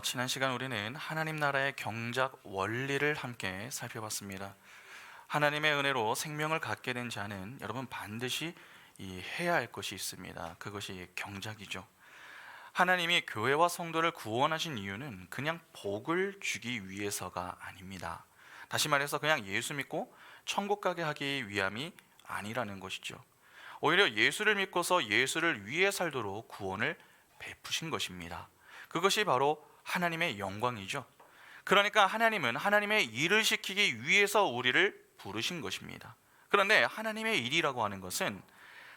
지난 시간 우리는 하나님 나라의 경작 원리를 함께 살펴봤습니다. 하나님의 은혜로 생명을 갖게 된 자는 여러분 반드시 해야 할 것이 있습니다. 그것이 경작이죠. 하나님이 교회와 성도를 구원하신 이유는 그냥 복을 주기 위해서가 아닙니다. 다시 말해서 그냥 예수 믿고 천국 가게 하기 위함이 아니라는 것이죠. 오히려 예수를 믿고서 예수를 위해 살도록 구원을 베푸신 것입니다. 그것이 바로 하나님의 영광이죠. 그러니까 하나님은 하나님의 일을 시키기 위해서 우리를 부르신 것입니다. 그런데 하나님의 일이라고 하는 것은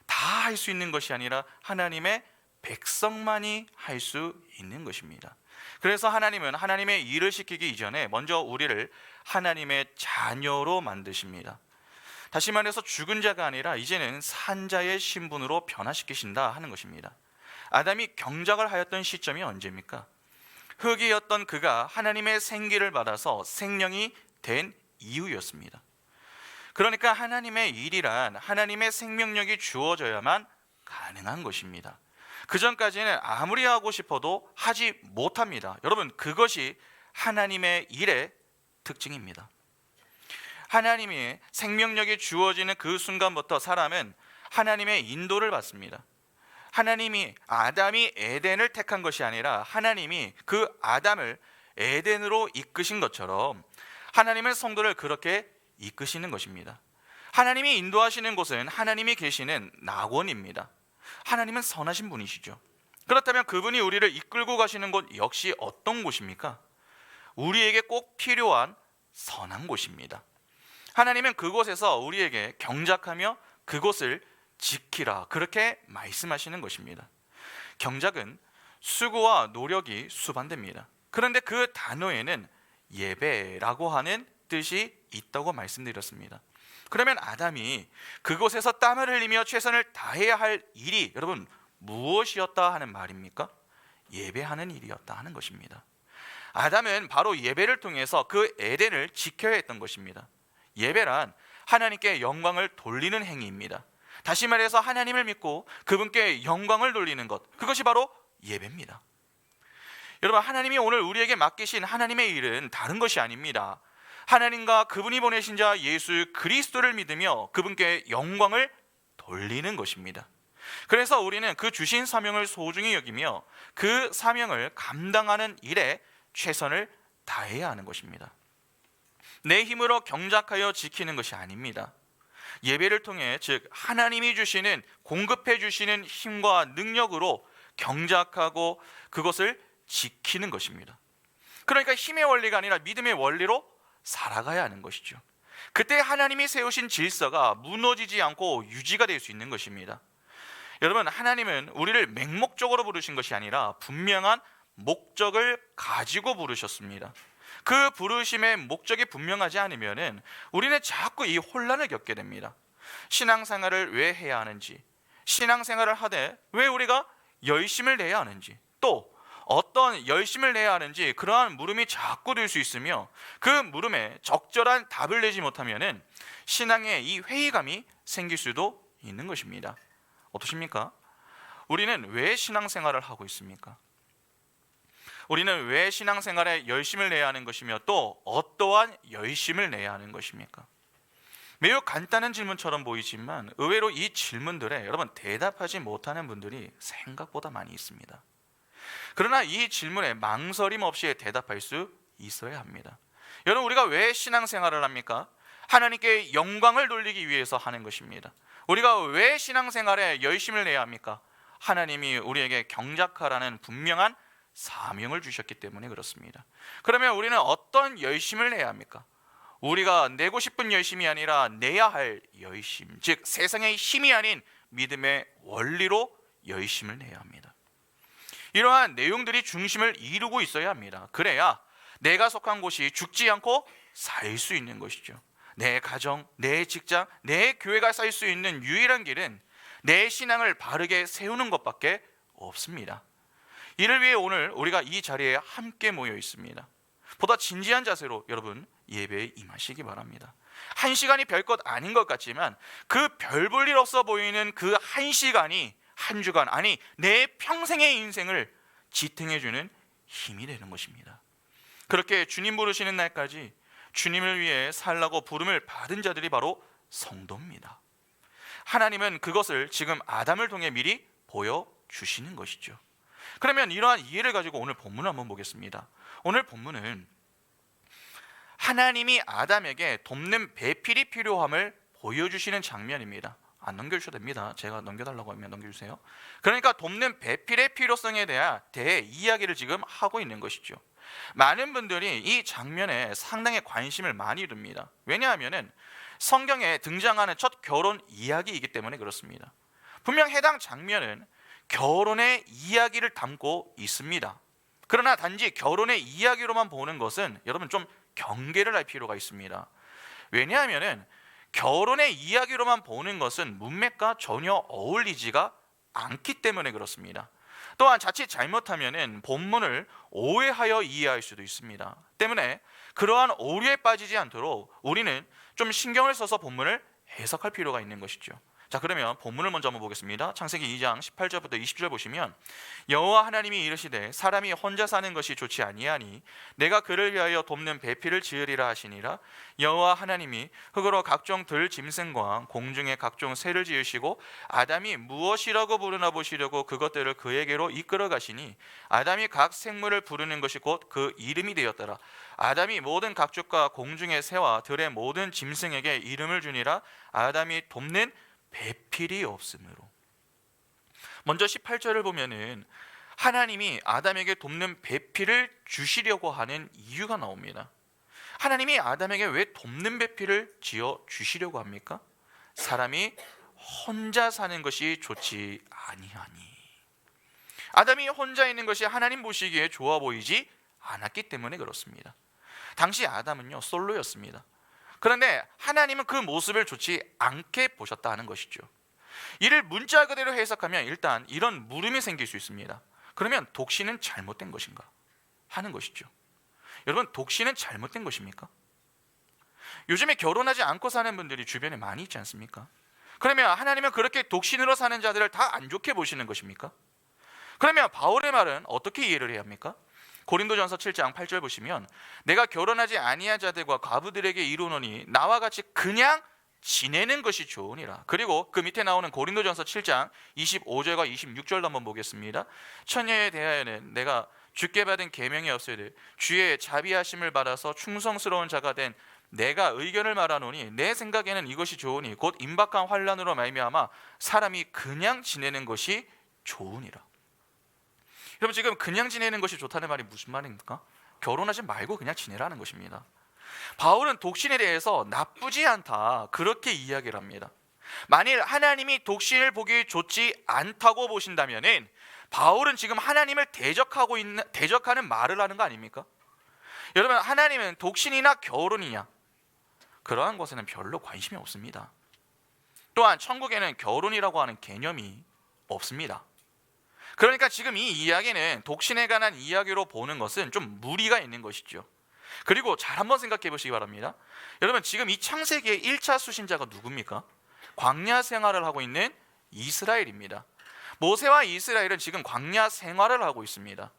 다 할 수 있는 것이 아니라 하나님의 백성만이 할 수 있는 것입니다. 그래서 하나님은 하나님의 일을 시키기 이전에 먼저 우리를 하나님의 자녀로 만드십니다. 다시 말해서 죽은 자가 아니라 이제는 산 자의 신분으로 변화시키신다 하는 것입니다. 아담이 경작을 하였던 시점이 언제입니까? 흙이었던 그가 하나님의 생기를 받아서 생명이 된 이후였습니다. 그러니까 하나님의 일이란 하나님의 생명력이 주어져야만 가능한 것입니다. 그 전까지는 아무리 하고 싶어도 하지 못합니다. 여러분, 그것이 하나님의 일의 특징입니다. 하나님이 생명력이 주어지는 그 순간부터 사람은 하나님의 인도를 받습니다. 하나님이 아담이 에덴을 택한 것이 아니라 하나님이 그 아담을 에덴으로 이끄신 것처럼 하나님은 성도를 그렇게 이끄시는 것입니다. 하나님이 인도하시는 곳은 하나님이 계시는 낙원입니다. 하나님은 선하신 분이시죠. 그렇다면 그분이 우리를 이끌고 가시는 곳 역시 어떤 곳입니까? 우리에게 꼭 필요한 선한 곳입니다. 하나님은 그곳에서 우리에게 경작하며 그곳을 지키라, 그렇게 말씀하시는 것입니다. 경작은 수고와 노력이 수반됩니다. 그런데 그 단어에는 예배라고 하는 뜻이 있다고 말씀드렸습니다. 그러면 아담이 그곳에서 땀을 흘리며 최선을 다해야 할 일이 여러분 무엇이었다 하는 말입니까? 예배하는 일이었다 하는 것입니다. 아담은 바로 예배를 통해서 그 에덴을 지켜야 했던 것입니다. 예배란 하나님께 영광을 돌리는 행위입니다. 다시 말해서 하나님을 믿고 그분께 영광을 돌리는 것, 그것이 바로 예배입니다. 여러분, 하나님이 오늘 우리에게 맡기신 하나님의 일은 다른 것이 아닙니다. 하나님과 그분이 보내신 자 예수 그리스도를 믿으며 그분께 영광을 돌리는 것입니다. 그래서 우리는 그 주신 사명을 소중히 여기며 그 사명을 감당하는 일에 최선을 다해야 하는 것입니다. 내 힘으로 경작하여 지키는 것이 아닙니다. 예배를 통해 즉 하나님이 주시는 공급해 주시는 힘과 능력으로 경작하고 그것을 지키는 것입니다. 그러니까 힘의 원리가 아니라 믿음의 원리로 살아가야 하는 것이죠. 그때 하나님이 세우신 질서가 무너지지 않고 유지가 될 수 있는 것입니다. 여러분, 하나님은 우리를 맹목적으로 부르신 것이 아니라 분명한 목적을 가지고 부르셨습니다. 그 부르심의 목적이 분명하지 않으면 우리는 자꾸 이 혼란을 겪게 됩니다. 신앙생활을 왜 해야 하는지, 신앙생활을 하되 왜 우리가 열심을 내야 하는지, 또 어떤 열심을 내야 하는지 그러한 물음이 자꾸 들 수 있으며 그 물음에 적절한 답을 내지 못하면 신앙에 이 회의감이 생길 수도 있는 것입니다. 어떠십니까? 우리는 왜 신앙생활을 하고 있습니까? 우리는 왜 신앙생활에 열심을 내야 하는 것이며 또 어떠한 열심을 내야 하는 것입니까? 매우 간단한 질문처럼 보이지만 의외로 이 질문들에 여러분 대답하지 못하는 분들이 생각보다 많이 있습니다. 그러나 이 질문에 망설임 없이 대답할 수 있어야 합니다. 여러분, 우리가 왜 신앙생활을 합니까? 하나님께 영광을 돌리기 위해서 하는 것입니다. 우리가 왜 신앙생활에 열심을 내야 합니까? 하나님이 우리에게 경작하라는 분명한 사명을 주셨기 때문에 그렇습니다. 그러면 우리는 어떤 열심을 내야 합니까? 우리가 내고 싶은 열심이 아니라 내야 할 열심, 즉 세상의 힘이 아닌 믿음의 원리로 열심을 내야 합니다. 이러한 내용들이 중심을 이루고 있어야 합니다. 그래야 내가 속한 곳이 죽지 않고 살 수 있는 것이죠. 내 가정, 내 직장, 내 교회가 살 수 있는 유일한 길은 내 신앙을 바르게 세우는 것밖에 없습니다. 이를 위해 오늘 우리가 이 자리에 함께 모여 있습니다. 보다 진지한 자세로 여러분 예배에 임하시기 바랍니다. 한 시간이 별것 아닌 것 같지만 그 별 볼 일 없어 보이는 그 한 시간이 한 주간, 아니 내 평생의 인생을 지탱해주는 힘이 되는 것입니다. 그렇게 주님 부르시는 날까지 주님을 위해 살라고 부름을 받은 자들이 바로 성도입니다. 하나님은 그것을 지금 아담을 통해 미리 보여주시는 것이죠. 그러면 이러한 이해를 가지고 오늘 본문을 한번 보겠습니다. 오늘 본문은 하나님이 아담에게 돕는 배필이 필요함을 보여주시는 장면입니다. 안 넘겨주셔도 됩니다. 제가 넘겨달라고 하면 넘겨주세요. 그러니까 돕는 배필의 필요성에 대해 이야기를 지금 하고 있는 것이죠. 많은 분들이 이 장면에 상당히 관심을 많이 둡니다. 왜냐하면 성경에 등장하는 첫 결혼 이야기이기 때문에 그렇습니다. 분명 해당 장면은 결혼의 이야기를 담고 있습니다. 그러나 단지 결혼의 이야기로만 보는 것은 여러분 좀 경계를 할 필요가 있습니다. 왜냐하면 결혼의 이야기로만 보는 것은 문맥과 전혀 어울리지가 않기 때문에 그렇습니다. 또한 자칫 잘못하면 본문을 오해하여 이해할 수도 있습니다. 때문에 그러한 오류에 빠지지 않도록 우리는 좀 신경을 써서 본문을 해석할 필요가 있는 것이죠. 자, 그러면 본문을 먼저 한번 보겠습니다. 창세기 2장 18절부터 20절 보시면 여호와 하나님이 이르시되 사람이 혼자 사는 것이 좋지 아니하니 내가 그를 위하여 돕는 배필을 지으리라 하시니라. 여호와 하나님이 흙으로 각종 들 짐승과 공중의 각종 새를 지으시고 아담이 무엇이라고 부르나 보시려고 그것들을 그에게로 이끌어 가시니 아담이 각 생물을 부르는 것이 곧 그 이름이 되었더라. 아담이 모든 각족과 공중의 새와 들의 모든 짐승에게 이름을 주니라. 아담이 돕는 배필이 없으므로. 먼저 18절을 보면은 하나님이 아담에게 돕는 배필을 주시려고 하는 이유가 나옵니다. 하나님이 아담에게 왜 돕는 배필을 지어 주시려고 합니까? 사람이 혼자 사는 것이 좋지 아니하니. 아담이 혼자 있는 것이 하나님 보시기에 좋아 보이지 않았기 때문에 그렇습니다. 당시 아담은요 솔로였습니다. 그런데 하나님은 그 모습을 좋지 않게 보셨다 하는 것이죠. 이를 문자 그대로 해석하면 일단 이런 물음이 생길 수 있습니다. 그러면 독신은 잘못된 것인가 하는 것이죠. 여러분, 독신은 잘못된 것입니까? 요즘에 결혼하지 않고 사는 분들이 주변에 많이 있지 않습니까? 그러면 하나님은 그렇게 독신으로 사는 자들을 다 안 좋게 보시는 것입니까? 그러면 바울의 말은 어떻게 이해를 해야 합니까? 고린도전서 7장 8절 보시면 내가 결혼하지 아니한 자들과 과부들에게 이르노니 나와 같이 그냥 지내는 것이 좋으니라. 그리고 그 밑에 나오는 고린도전서 7장 25절과 26절도 한번 보겠습니다. 처녀에 대하여는 내가 주께 받은 계명이 없으되 주의 자비하심을 받아서 충성스러운 자가 된 내가 의견을 말하노니 내 생각에는 이것이 좋으니 곧 임박한 환난으로 말미암아 사람이 그냥 지내는 것이 좋으니라. 여러분, 지금 그냥 지내는 것이 좋다는 말이 무슨 말입니까? 결혼하지 말고 그냥 지내라는 것입니다. 바울은 독신에 대해서 나쁘지 않다 그렇게 이야기를 합니다. 만일 하나님이 독신을 보기 좋지 않다고 보신다면 바울은 지금 하나님을 대적하는 말을 하는 거 아닙니까? 여러분, 하나님은 독신이나 결혼이냐 그러한 것에는 별로 관심이 없습니다. 또한 천국에는 결혼이라고 하는 개념이 없습니다. 그러니까 지금 이 이야기는 독신에 관한 이야기로 보는 것은 좀 무리가 있는 것이죠. 그리고 잘 한번 생각해 보시기 바랍니다. 여러분, 지금 이 창세기의 1차 수신자가 누굽니까? 광야 생활을 하고 있는 이스라엘입니다. 모세와 이스라엘은 지금 광야 생활을 하고 있습니다.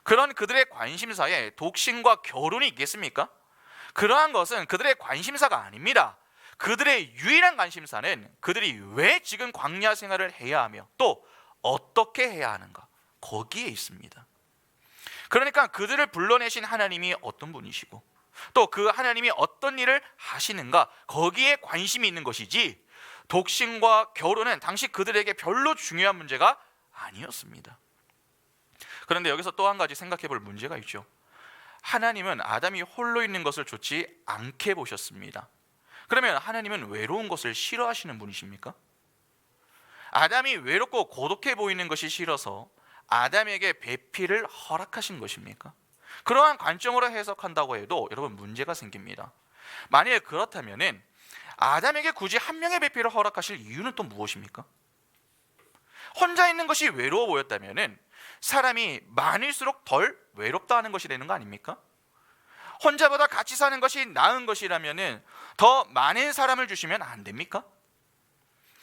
그런 그들의 관심사에 독신과 결혼이 있겠습니까? 그러한 것은 그들의 관심사가 아닙니다. 그들의 유일한 관심사는 그들이 왜 지금 광야 생활을 해야 하며 또 어떻게 해야 하는가, 거기에 있습니다. 그러니까 그들을 불러내신 하나님이 어떤 분이시고 또 그 하나님이 어떤 일을 하시는가, 거기에 관심이 있는 것이지 독신과 결혼은 당시 그들에게 별로 중요한 문제가 아니었습니다. 그런데 여기서 또 한 가지 생각해 볼 문제가 있죠. 하나님은 아담이 홀로 있는 것을 좋지 않게 보셨습니다. 그러면 하나님은 외로운 것을 싫어하시는 분이십니까? 아담이 외롭고 고독해 보이는 것이 싫어서 아담에게 배필을 허락하신 것입니까? 그러한 관점으로 해석한다고 해도 여러분 문제가 생깁니다. 만일 그렇다면 아담에게 굳이 한 명의 배필을 허락하실 이유는 또 무엇입니까? 혼자 있는 것이 외로워 보였다면 사람이 많을수록 덜 외롭다는 것이 되는 거 아닙니까? 혼자보다 같이 사는 것이 나은 것이라면 더 많은 사람을 주시면 안 됩니까?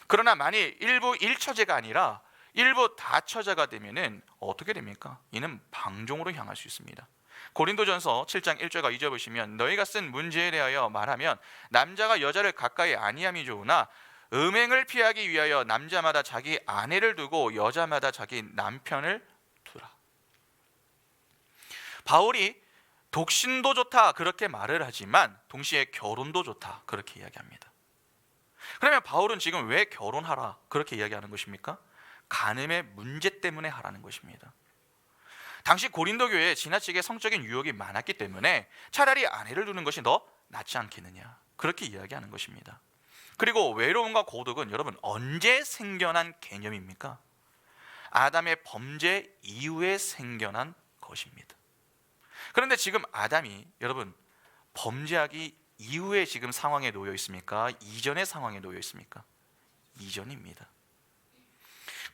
그러나 만일 일부 일처제가 아니라 일부 다처자가 되면은 어떻게 됩니까? 이는 방종으로 향할 수 있습니다. 고린도전서 7장 1절과 2절 보시면 너희가 쓴 문제에 대하여 말하면 남자가 여자를 가까이 아니함이 좋으나 음행을 피하기 위하여 남자마다 자기 아내를 두고 여자마다 자기 남편을 두라. 바울이 독신도 좋다 그렇게 말을 하지만 동시에 결혼도 좋다 그렇게 이야기합니다. 그러면 바울은 지금 왜 결혼하라 그렇게 이야기하는 것입니까? 간음의 문제 때문에 하라는 것입니다. 당시 고린도 교회에 지나치게 성적인 유혹이 많았기 때문에 차라리 아내를 두는 것이 더 낫지 않겠느냐 그렇게 이야기하는 것입니다. 그리고 외로움과 고독은 여러분 언제 생겨난 개념입니까? 아담의 범죄 이후에 생겨난 것입니다. 그런데 지금 아담이 여러분 범죄하기 이후에 지금 상황에 놓여 있습니까? 이전의 상황에 놓여 있습니까? 이전입니다.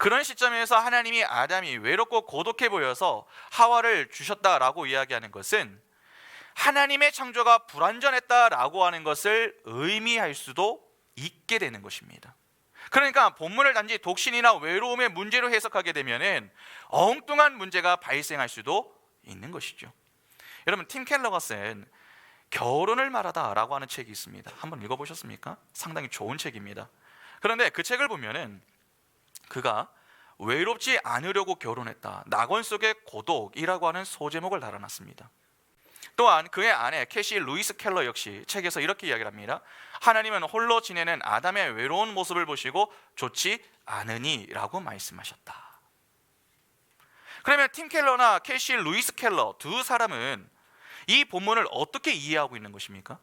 그런 시점에서 하나님이 아담이 외롭고 고독해 보여서 하와를 주셨다라고 이야기하는 것은 하나님의 창조가 불완전했다라고 하는 것을 의미할 수도 있게 되는 것입니다. 그러니까 본문을 단지 독신이나 외로움의 문제로 해석하게 되면은 엉뚱한 문제가 발생할 수도 있는 것이죠. 여러분 팀 켈러가 쓴 결혼을 말하다라고 하는 책이 있습니다. 한번 읽어보셨습니까? 상당히 좋은 책입니다. 그런데 그 책을 보면은 그가 외롭지 않으려고 결혼했다. 낙원 속의 고독이라고 하는 소제목을 달아놨습니다. 또한 그의 아내 캐시 루이스 켈러 역시 책에서 이렇게 이야기를 합니다. 하나님은 홀로 지내는 아담의 외로운 모습을 보시고 좋지 않으니 라고 말씀하셨다. 그러면 팀 켈러나 캐시 루이스 켈러 두 사람은 이 본문을 어떻게 이해하고 있는 것입니까?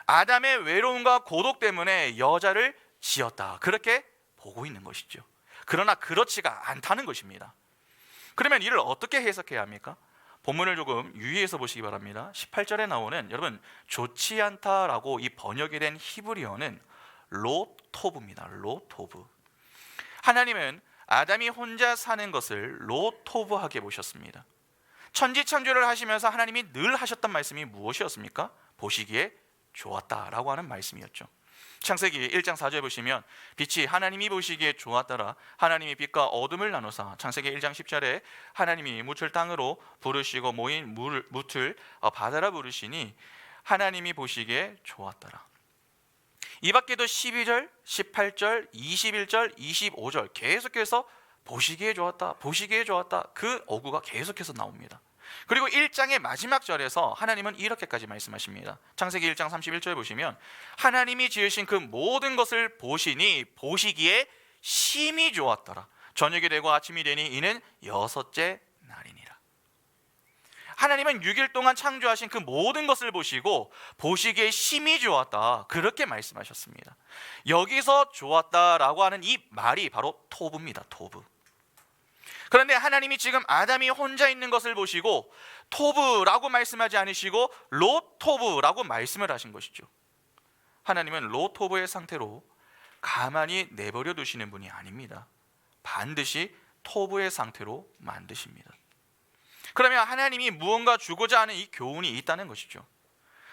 아담의 외로움과 고독 때문에 여자를 지었다 그렇게 보고 있는 것이죠. 그러나 그렇지가 않다는 것입니다. 그러면 이를 어떻게 해석해야 합니까? 본문을 조금 유의해서 보시기 바랍니다. 18절에 나오는 여러분 좋지 않다라고 이 번역이 된 히브리어는 로토브입니다. 로토브. 하나님은 아담이 혼자 사는 것을 로토브하게 보셨습니다. 천지창조를 하시면서 하나님이 늘 하셨던 말씀이 무엇이었습니까? 보시기에 좋았다라고 하는 말씀이었죠. 창세기 1장 4절 보시면 빛이 하나님이 보시기에 좋았더라. 하나님이 빛과 어둠을 나누사. 창세기 1장 10절에 하나님이 묻을 땅으로 부르시고 모인 묻을 바다라 부르시니 하나님이 보시기에 좋았더라. 이 밖에도 12절, 18절, 21절, 25절 계속해서 보시기에 좋았다, 보시기에 좋았다 그 어구가 계속해서 나옵니다. 그리고 1장의 마지막 절에서 하나님은 이렇게까지 말씀하십니다. 창세기 1장 31절 보시면 하나님이 지으신 그 모든 것을 보시니 보시기에 심히 좋았더라. 저녁이 되고 아침이 되니 이는 여섯째 날이니라. 하나님은 6일 동안 창조하신 그 모든 것을 보시고 보시기에 심히 좋았다 그렇게 말씀하셨습니다. 여기서 좋았다라고 하는 이 말이 바로 토브입니다. 토브. 그런데 하나님이 지금 아담이 혼자 있는 것을 보시고 토브라고 말씀하지 않으시고 로토브라고 말씀을 하신 것이죠. 하나님은 로토브의 상태로 가만히 내버려 두시는 분이 아닙니다. 반드시 토브의 상태로 만드십니다. 그러면 하나님이 무언가 주고자 하는 이 교훈이 있다는 것이죠.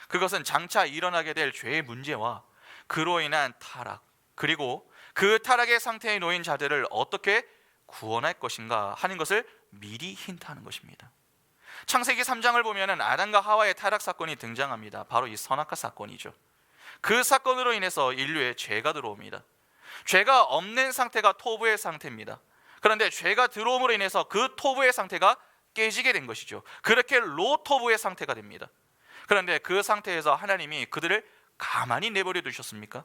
그것은 장차 일어나게 될 죄의 문제와 그로 인한 타락, 그리고 그 타락의 상태에 놓인 자들을 어떻게 구원할 것인가 하는 것을 미리 힌트하는 것입니다. 창세기 3장을 보면 아담과 하와의 타락 사건이 등장합니다. 바로 이 선악과 사건이죠. 그 사건으로 인해서 인류에 죄가 들어옵니다. 죄가 없는 상태가 토부의 상태입니다. 그런데 죄가 들어옴으로 인해서 그 토부의 상태가 깨지게 된 것이죠. 그렇게 로토부의 상태가 됩니다. 그런데 그 상태에서 하나님이 그들을 가만히 내버려 두셨습니까?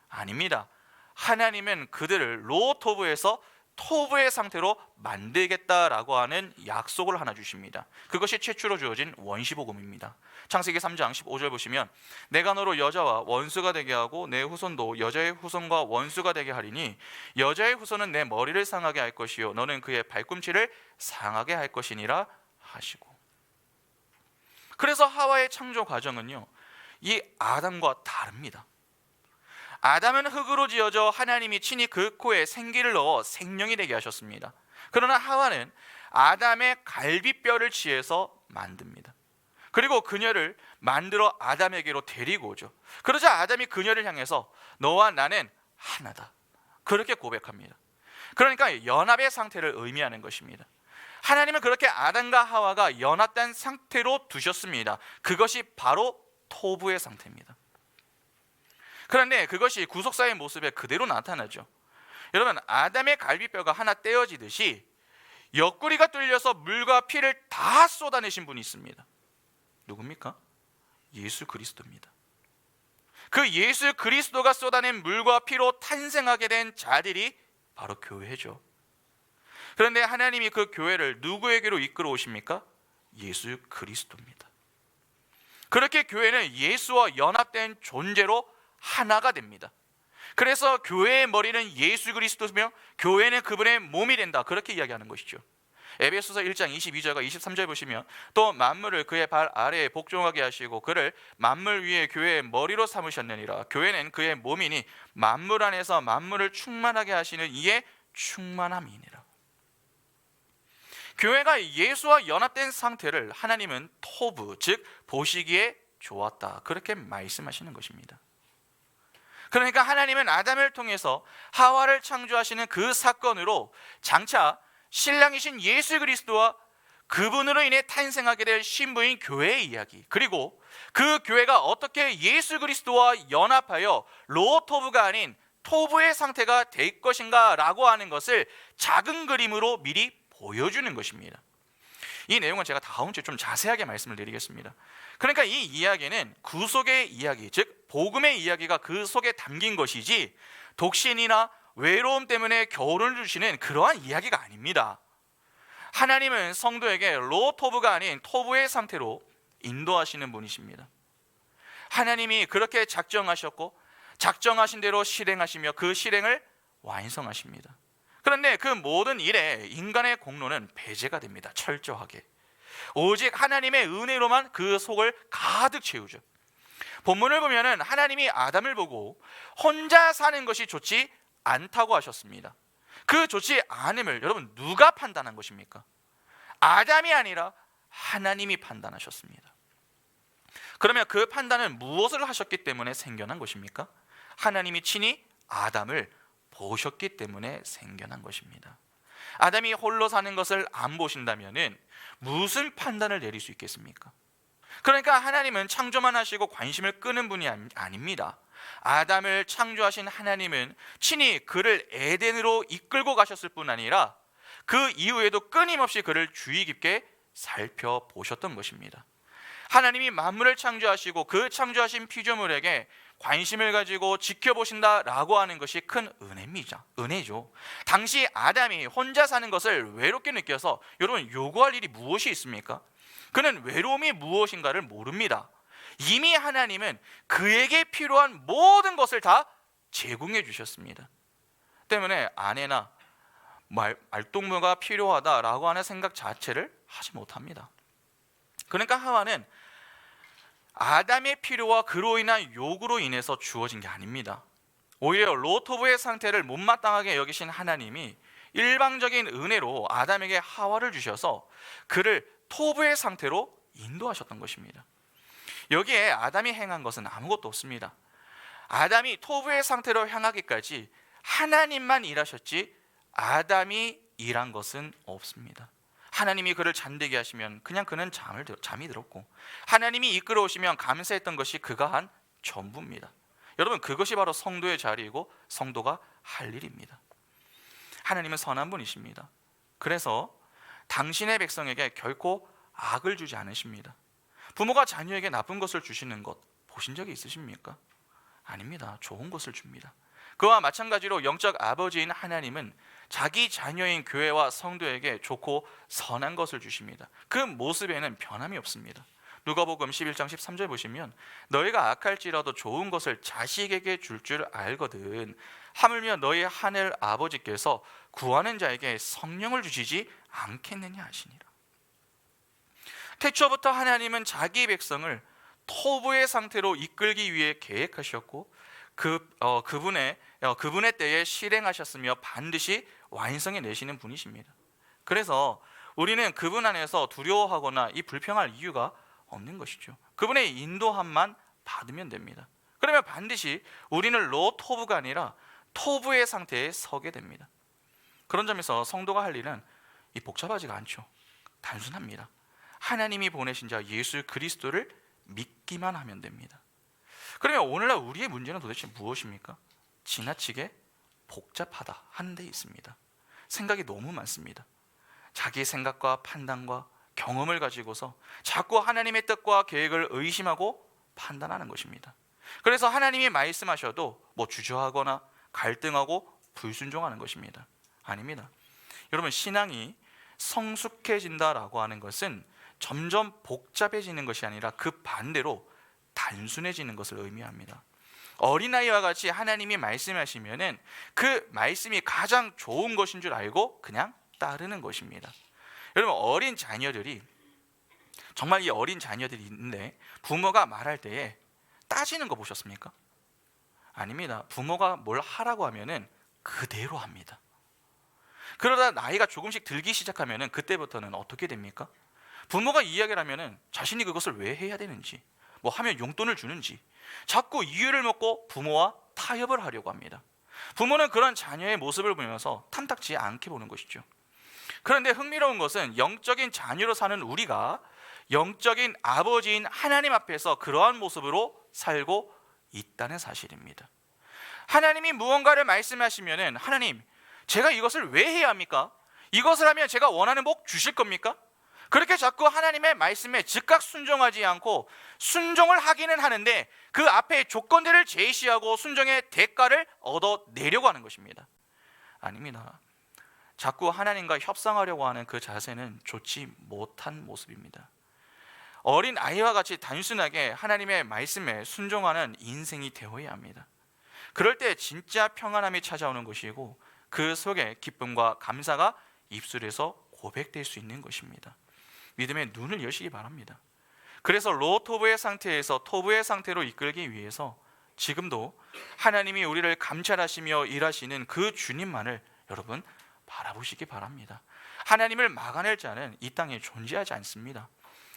아닙니다. 하나님은 그들을 로토부에서 토부의 상태로 만들겠다라고 하는 약속을 하나 주십니다. 그것이 최초로 주어진 원시복음입니다. 창세기 3장 15절 보시면 내가 너로 여자와 원수가 되게 하고 내 후손도 여자의 후손과 원수가 되게 하리니 여자의 후손은 내 머리를 상하게 할 것이요 너는 그의 발꿈치를 상하게 할 것이니라 하시고. 그래서 하와의 창조 과정은요 이 아담과 다릅니다. 아담은 흙으로 지어져 하나님이 친히 그 코에 생기를 넣어 생명이 되게 하셨습니다. 그러나 하와는 아담의 갈비뼈를 취해서 만듭니다. 그리고 그녀를 만들어 아담에게로 데리고 오죠. 그러자 아담이 그녀를 향해서 너와 나는 하나다 그렇게 고백합니다. 그러니까 연합의 상태를 의미하는 것입니다. 하나님은 그렇게 아담과 하와가 연합된 상태로 두셨습니다. 그것이 바로 토부의 상태입니다. 그런데 그것이 구속사의 모습에 그대로 나타나죠. 여러분, 아담의 갈비뼈가 하나 떼어지듯이 옆구리가 뚫려서 물과 피를 다 쏟아내신 분이 있습니다. 누굽니까? 예수 그리스도입니다. 그 예수 그리스도가 쏟아낸 물과 피로 탄생하게 된 자들이 바로 교회죠. 그런데 하나님이 그 교회를 누구에게로 이끌어 오십니까? 예수 그리스도입니다. 그렇게 교회는 예수와 연합된 존재로 하나가 됩니다. 그래서 교회의 머리는 예수 그리스도며 교회는 그분의 몸이 된다, 그렇게 이야기하는 것이죠. 에베소서 1장 22절과 23절 보시면 또 만물을 그의 발 아래에 복종하게 하시고 그를 만물 위에 교회의 머리로 삼으셨느니라. 교회는 그의 몸이니 만물 안에서 만물을 충만하게 하시는 이의 충만함이니라. 교회가 예수와 연합된 상태를 하나님은 토부, 즉 보시기에 좋았다, 그렇게 말씀하시는 것입니다. 그러니까 하나님은 아담을 통해서 하와를 창조하시는 그 사건으로 장차 신랑이신 예수 그리스도와 그분으로 인해 탄생하게 될 신부인 교회의 이야기, 그리고 그 교회가 어떻게 예수 그리스도와 연합하여 로토부가 아닌 토부의 상태가 될 것인가 라고 하는 것을 작은 그림으로 미리 보여주는 것입니다. 이 내용은 제가 다음 주에 좀 자세하게 말씀을 드리겠습니다. 그러니까 이 이야기는 구속의 이야기, 즉 복음의 이야기가 그 속에 담긴 것이지 독신이나 외로움 때문에 겨울을 주시는 그러한 이야기가 아닙니다. 하나님은 성도에게 로토부가 아닌 토부의 상태로 인도하시는 분이십니다. 하나님이 그렇게 작정하셨고 작정하신 대로 실행하시며 그 실행을 완성하십니다. 그런데 그 모든 일에 인간의 공로는 배제가 됩니다. 철저하게 오직 하나님의 은혜로만 그 속을 가득 채우죠. 본문을 보면은 하나님이 아담을 보고 혼자 사는 것이 좋지 않다고 하셨습니다. 그 좋지 않음을 여러분 누가 판단한 것입니까? 아담이 아니라 하나님이 판단하셨습니다. 그러면 그 판단은 무엇을 하셨기 때문에 생겨난 것입니까? 하나님이 친히 아담을 보셨기 때문에 생겨난 것입니다. 아담이 홀로 사는 것을 안 보신다면은 무슨 판단을 내릴 수 있겠습니까? 그러니까 하나님은 창조만 하시고 관심을 끄는 분이 아닙니다. 아담을 창조하신 하나님은 친히 그를 에덴으로 이끌고 가셨을 뿐 아니라 그 이후에도 끊임없이 그를 주의 깊게 살펴보셨던 것입니다. 하나님이 만물을 창조하시고 그 창조하신 피조물에게 관심을 가지고 지켜보신다라고 하는 것이 큰 은혜죠. 당시 아담이 혼자 사는 것을 외롭게 느껴서 여러분 요구할 일이 무엇이 있습니까? 그는 외로움이 무엇인가를 모릅니다. 이미 하나님은 그에게 필요한 모든 것을 다 제공해 주셨습니다. 때문에 아내나 말동무가 필요하다라고 하는 생각 자체를 하지 못합니다. 그러니까 하와는 아담의 필요와 그로 인한 요구로 인해서 주어진 게 아닙니다. 오히려 로토부의 상태를 못마땅하게 여기신 하나님이 일방적인 은혜로 아담에게 하와를 주셔서 그를 토부의 상태로 인도하셨던 것입니다. 여기에 아담이 행한 것은 아무것도 없습니다. 아담이 토부의 상태로 향하기까지 하나님만 일하셨지 아담이 일한 것은 없습니다. 하나님이 그를 잠들게 하시면 그냥 그는 잠이 들었고 하나님이 이끌어 오시면 감사했던 것이 그가 한 전부입니다. 여러분 그것이 바로 성도의 자리이고 성도가 할 일입니다. 하나님은 선한 분이십니다. 그래서 당신의 백성에게 결코 악을 주지 않으십니다. 부모가 자녀에게 나쁜 것을 주시는 것 보신 적이 있으십니까? 아닙니다. 좋은 것을 줍니다. 그와 마찬가지로 영적 아버지인 하나님은 자기 자녀인 교회와 성도에게 좋고 선한 것을 주십니다. 그 모습에는 변함이 없습니다. 누가복음 11장 13절 보시면 너희가 악할지라도 좋은 것을 자식에게 줄 알거든 하물며 너희 하늘 아버지께서 구하는 자에게 성령을 주시지 않겠느냐 하시니라. 태초부터 하나님은 자기 백성을 토부의 상태로 이끌기 위해 계획하셨고 그분의 때에 실행하셨으며 반드시 완성해 내시는 분이십니다. 그래서 우리는 그분 안에서 두려워하거나 불평할 이유가 없는 것이죠. 그분의 인도함만 받으면 됩니다. 그러면 반드시 우리는 로토부가 아니라 토부의 상태에 서게 됩니다. 그런 점에서 성도가 할 일은 이 복잡하지가 않죠. 단순합니다. 하나님이 보내신 자 예수 그리스도를 믿기만 하면 됩니다. 그러면 오늘날 우리의 문제는 도대체 무엇입니까? 지나치게 복잡하다 하는 데 있습니다. 생각이 너무 많습니다. 자기 생각과 판단과 경험을 가지고서 자꾸 하나님의 뜻과 계획을 의심하고 판단하는 것입니다. 그래서 하나님이 말씀하셔도 주저하거나 갈등하고 불순종하는 것입니다. 아닙니다. 여러분, 신앙이 성숙해진다라고 하는 것은 점점 복잡해지는 것이 아니라 그 반대로 단순해지는 것을 의미합니다. 어린아이와 같이 하나님이 말씀하시면은 그 말씀이 가장 좋은 것인 줄 알고 그냥 따르는 것입니다. 여러분, 어린 자녀들이 정말 이 어린 자녀들이 있는데 부모가 말할 때에 따지는 거 보셨습니까? 아닙니다. 부모가 뭘 하라고 하면은 그대로 합니다. 그러다 나이가 조금씩 들기 시작하면은 그때부터는 어떻게 됩니까? 부모가 이야기를 하면은 자신이 그것을 왜 해야 되는지, 하면 용돈을 주는지 자꾸 이유를 먹고 부모와 타협을 하려고 합니다. 부모는 그런 자녀의 모습을 보면서 탐탁지 않게 보는 것이죠. 그런데 흥미로운 것은 영적인 자녀로 사는 우리가 영적인 아버지인 하나님 앞에서 그러한 모습으로 살고 있다는 사실입니다. 하나님이 무언가를 말씀하시면은 하나님, 제가 이것을 왜 해야 합니까? 이것을 하면 제가 원하는 복 주실 겁니까? 그렇게 자꾸 하나님의 말씀에 즉각 순종하지 않고 순종을 하기는 하는데 그 앞에 조건들을 제시하고 순종의 대가를 얻어내려고 하는 것입니다. 아닙니다. 자꾸 하나님과 협상하려고 하는 그 자세는 좋지 못한 모습입니다. 어린 아이와 같이 단순하게 하나님의 말씀에 순종하는 인생이 되어야 합니다. 그럴 때 진짜 평안함이 찾아오는 것이고 그 속에 기쁨과 감사가 입술에서 고백될 수 있는 것입니다. 믿음의 눈을 여시기 바랍니다. 그래서 로토브의 상태에서 토브의 상태로 이끌기 위해서 지금도 하나님이 우리를 감찰하시며 일하시는 그 주님만을 여러분 바라보시기 바랍니다. 하나님을 막아낼 자는 이 땅에 존재하지 않습니다.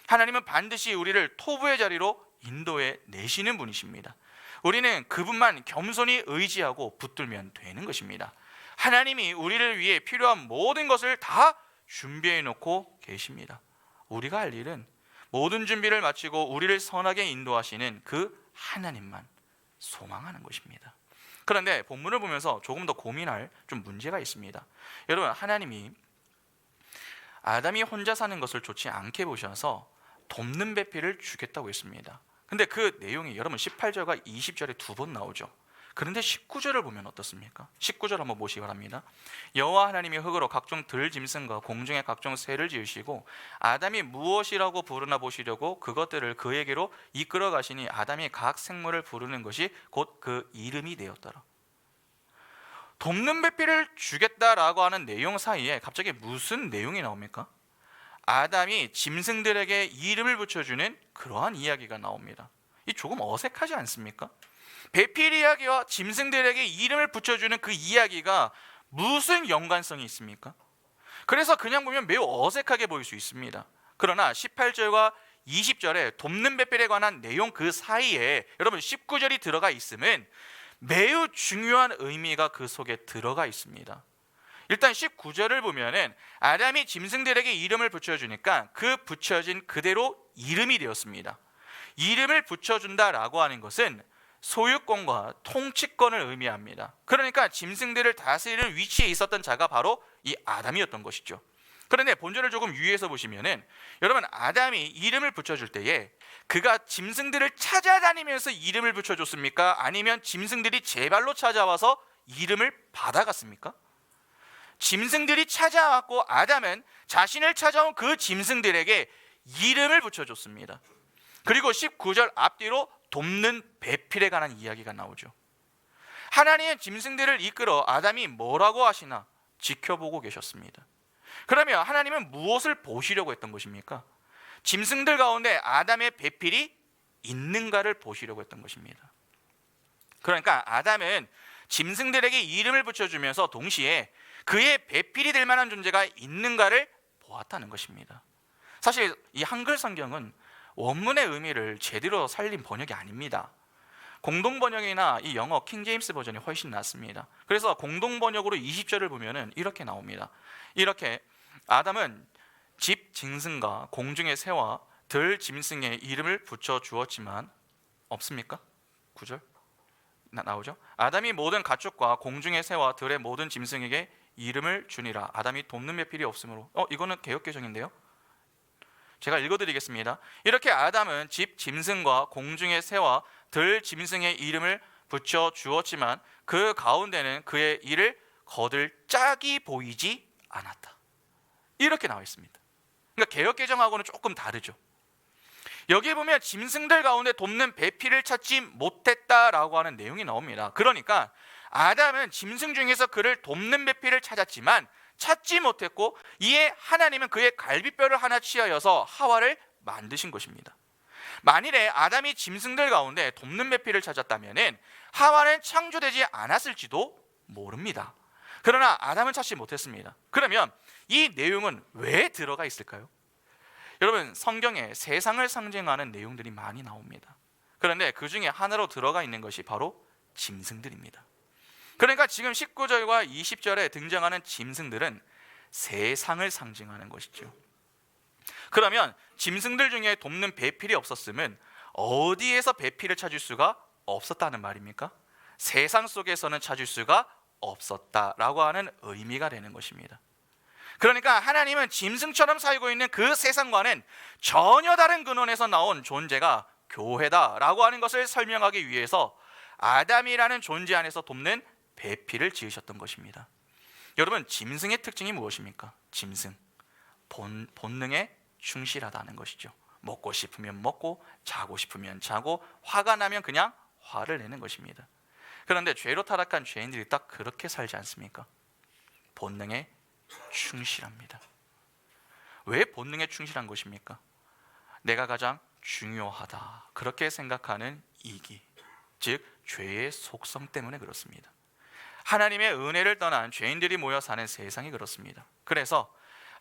하나님은 반드시 우리를 토브의 자리로 인도해 내시는 분이십니다. 우리는 그분만 겸손히 의지하고 붙들면 되는 것입니다. 하나님이 우리를 위해 필요한 모든 것을 다 준비해 놓고 계십니다. 우리가 할 일은 모든 준비를 마치고 우리를 선하게 인도하시는 그 하나님만 소망하는 것입니다. 그런데 본문을 보면서 조금 더 고민할 좀 문제가 있습니다. 여러분, 하나님이 아담이 혼자 사는 것을 좋지 않게 보셔서 돕는 배필을 주겠다고 했습니다. 근데 그 내용이 여러분 18절과 20절에 두 번 나오죠. 그런데 19절을 보면 어떻습니까? 19절 한번 보시기 바랍니다. 여호와 하나님이 흙으로 각종 들짐승과 공중의 각종 새를 지으시고 아담이 무엇이라고 부르나 보시려고 그것들을 그에게로 이끌어 가시니 아담이 각 생물을 부르는 것이 곧 그 이름이 되었더라. 돕는 배필을 주겠다라고 하는 내용 사이에 갑자기 무슨 내용이 나옵니까? 아담이 짐승들에게 이름을 붙여주는 그러한 이야기가 나옵니다. 이 조금 어색하지 않습니까? 배필 이야기와 짐승들에게 이름을 붙여주는 그 이야기가 무슨 연관성이 있습니까? 그래서 그냥 보면 매우 어색하게 보일 수 있습니다. 그러나 18절과 20절에 돕는 배필에 관한 내용 그 사이에 여러분 19절이 들어가 있으면 매우 중요한 의미가 그 속에 들어가 있습니다. 일단 19절을 보면은 아담이 짐승들에게 이름을 붙여주니까 그 붙여진 그대로 이름이 되었습니다. 이름을 붙여준다라고 하는 것은 소유권과 통치권을 의미합니다. 그러니까 짐승들을 다스리는 위치에 있었던 자가 바로 이 아담이었던 것이죠. 그런데 본절을 조금 유의해서 보시면은 여러분, 아담이 이름을 붙여줄 때에 그가 짐승들을 찾아다니면서 이름을 붙여줬습니까? 아니면 짐승들이 제 발로 찾아와서 이름을 받아갔습니까? 짐승들이 찾아왔고 아담은 자신을 찾아온 그 짐승들에게 이름을 붙여줬습니다. 그리고 19절 앞뒤로 돕는 배필에 관한 이야기가 나오죠. 하나님은 짐승들을 이끌어 아담이 뭐라고 하시나 지켜보고 계셨습니다. 그러면 하나님은 무엇을 보시려고 했던 것입니까? 짐승들 가운데 아담의 배필이 있는가를 보시려고 했던 것입니다. 그러니까 아담은 짐승들에게 이름을 붙여주면서 동시에 그의 배필이 될 만한 존재가 있는가를 보았다는 것입니다. 사실 이 한글 성경은 원문의 의미를 제대로 살린 번역이 아닙니다. 공동 번역이나 이 영어 킹 제임스 버전이 훨씬 낫습니다. 그래서 공동 번역으로 20절을 보면은 이렇게 나옵니다. 이렇게 아담은 집 짐승과 공중의 새와 들 짐승의 이름을 붙여 주었지만, 없습니까? 9절 나오죠? 아담이 모든 가축과 공중의 새와 들의 모든 짐승에게 이름을 주니라. 아담이 돕는 배필이 없으므로. 이거는 개역개정인데요. 제가 읽어드리겠습니다. 이렇게 아담은 집 짐승과 공중의 새와 들 짐승의 이름을 붙여 주었지만 그 가운데는 그의 이를 거둘 짝이 보이지 않았다. 이렇게 나와 있습니다. 그러니까 개역개정하고는 조금 다르죠. 여기에 보면 짐승들 가운데 돕는 배필을 찾지 못했다라고 하는 내용이 나옵니다. 그러니까 아담은 짐승 중에서 그를 돕는 배필을 찾았지만 찾지 못했고, 이에 하나님은 그의 갈비뼈를 하나 취하여서 하와를 만드신 것입니다. 만일에 아담이 짐승들 가운데 돕는 배필을 찾았다면 하와는 창조되지 않았을지도 모릅니다. 그러나 아담은 찾지 못했습니다. 그러면 이 내용은 왜 들어가 있을까요? 여러분, 성경에 세상을 상징하는 내용들이 많이 나옵니다. 그런데 그 중에 하나로 들어가 있는 것이 바로 짐승들입니다. 그러니까 지금 19절과 20절에 등장하는 짐승들은 세상을 상징하는 것이죠. 그러면 짐승들 중에 돕는 배필이 없었으면 어디에서 배필을 찾을 수가 없었다는 말입니까? 세상 속에서는 찾을 수가 없었다라고 하는 의미가 되는 것입니다. 그러니까 하나님은 짐승처럼 살고 있는 그 세상과는 전혀 다른 근원에서 나온 존재가 교회다라고 하는 것을 설명하기 위해서 아담이라는 존재 안에서 돕는 배필을 지으셨던 것입니다. 여러분, 짐승의 특징이 무엇입니까? 짐승, 본능에 충실하다는 것이죠. 먹고 싶으면 먹고, 자고 싶으면 자고, 화가 나면 그냥 화를 내는 것입니다. 그런데 죄로 타락한 죄인들이 딱 그렇게 살지 않습니까? 본능에 충실합니다. 왜 본능에 충실한 것입니까? 내가 가장 중요하다 그렇게 생각하는 이기, 즉 죄의 속성 때문에 그렇습니다. 하나님의 은혜를 떠난 죄인들이 모여 사는 세상이 그렇습니다. 그래서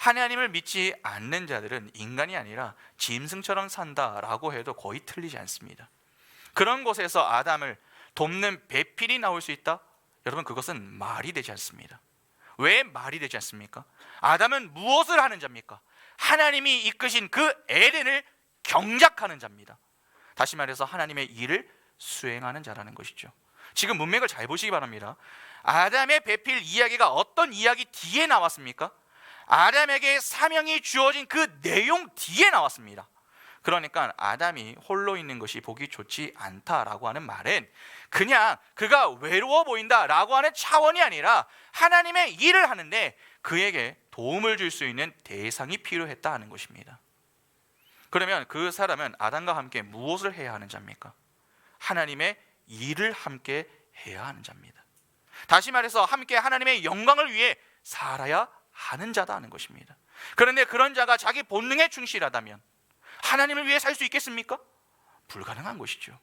하나님을 믿지 않는 자들은 인간이 아니라 짐승처럼 산다라고 해도 거의 틀리지 않습니다. 그런 곳에서 아담을 돕는 배필이 나올 수 있다? 여러분, 그것은 말이 되지 않습니다. 왜 말이 되지 않습니까? 아담은 무엇을 하는 자입니까? 하나님이 이끄신 그 에덴을 경작하는 자입니다. 다시 말해서 하나님의 일을 수행하는 자라는 것이죠. 지금 문맥을 잘 보시기 바랍니다. 아담의 배필 이야기가 어떤 이야기 뒤에 나왔습니까? 아담에게 사명이 주어진 그 내용 뒤에 나왔습니다. 그러니까 아담이 홀로 있는 것이 보기 좋지 않다라고 하는 말은 그냥 그가 외로워 보인다라고 하는 차원이 아니라 하나님의 일을 하는데 그에게 도움을 줄 수 있는 대상이 필요했다 하는 것입니다. 그러면 그 사람은 아담과 함께 무엇을 해야 하는 자입니까? 하나님의 일을 함께 해야 하는 자입니다. 다시 말해서 함께 하나님의 영광을 위해 살아야 하는 자다 하는 것입니다. 그런데 그런 자가 자기 본능에 충실하다면 하나님을 위해 살 수 있겠습니까? 불가능한 것이죠.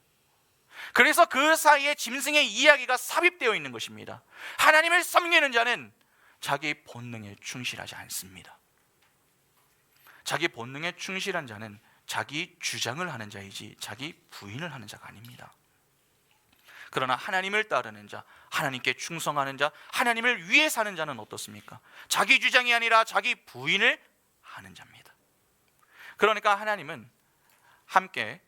그래서 그 사이에 짐승의 이야기가 삽입되어 있는 것입니다. 하나님을 섬기는 자는 자기 본능에 충실하지 않습니다. 자기 본능에 충실한 자는 자기 주장을 하는 자이지 자기 부인을 하는 자가 아닙니다. 그러나 하나님을 따르는 자, 하나님께 충성하는 자, 하나님을 위해 사는 자는 어떻습니까? 자기 주장이 아니라 자기 부인을 하는 자입니다. 그러니까 하나님은 함께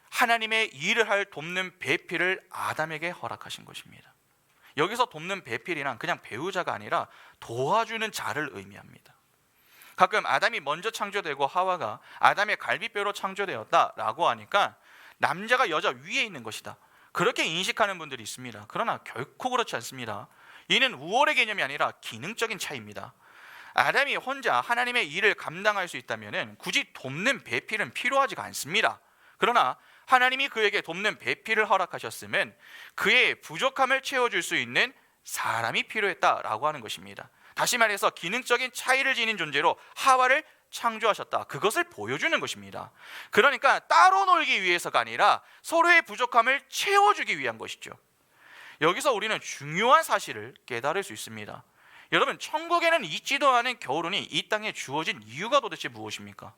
하나님의 일을 할 돕는 배필을 아담에게 허락하신 것입니다. 여기서 돕는 배필이란 그냥 배우자가 아니라 도와주는 자를 의미합니다. 가끔 아담이 먼저 창조되고 하와가 아담의 갈비뼈로 창조되었다라고 하니까 남자가 여자 위에 있는 것이다, 그렇게 인식하는 분들이 있습니다. 그러나 결코 그렇지 않습니다. 이는 우월의 개념이 아니라 기능적인 차이입니다. 아담이 혼자 하나님의 일을 감당할 수 있다면 굳이 돕는 배필은 필요하지가 않습니다. 그러나 하나님이 그에게 돕는 배필을 허락하셨으면 그의 부족함을 채워줄 수 있는 사람이 필요했다라고 하는 것입니다. 다시 말해서 기능적인 차이를 지닌 존재로 하와를 창조하셨다, 그것을 보여주는 것입니다. 그러니까 따로 놀기 위해서가 아니라 서로의 부족함을 채워주기 위한 것이죠. 여기서 우리는 중요한 사실을 깨달을 수 있습니다. 여러분, 천국에는 있지도 않은 결혼이 이 땅에 주어진 이유가 도대체 무엇입니까?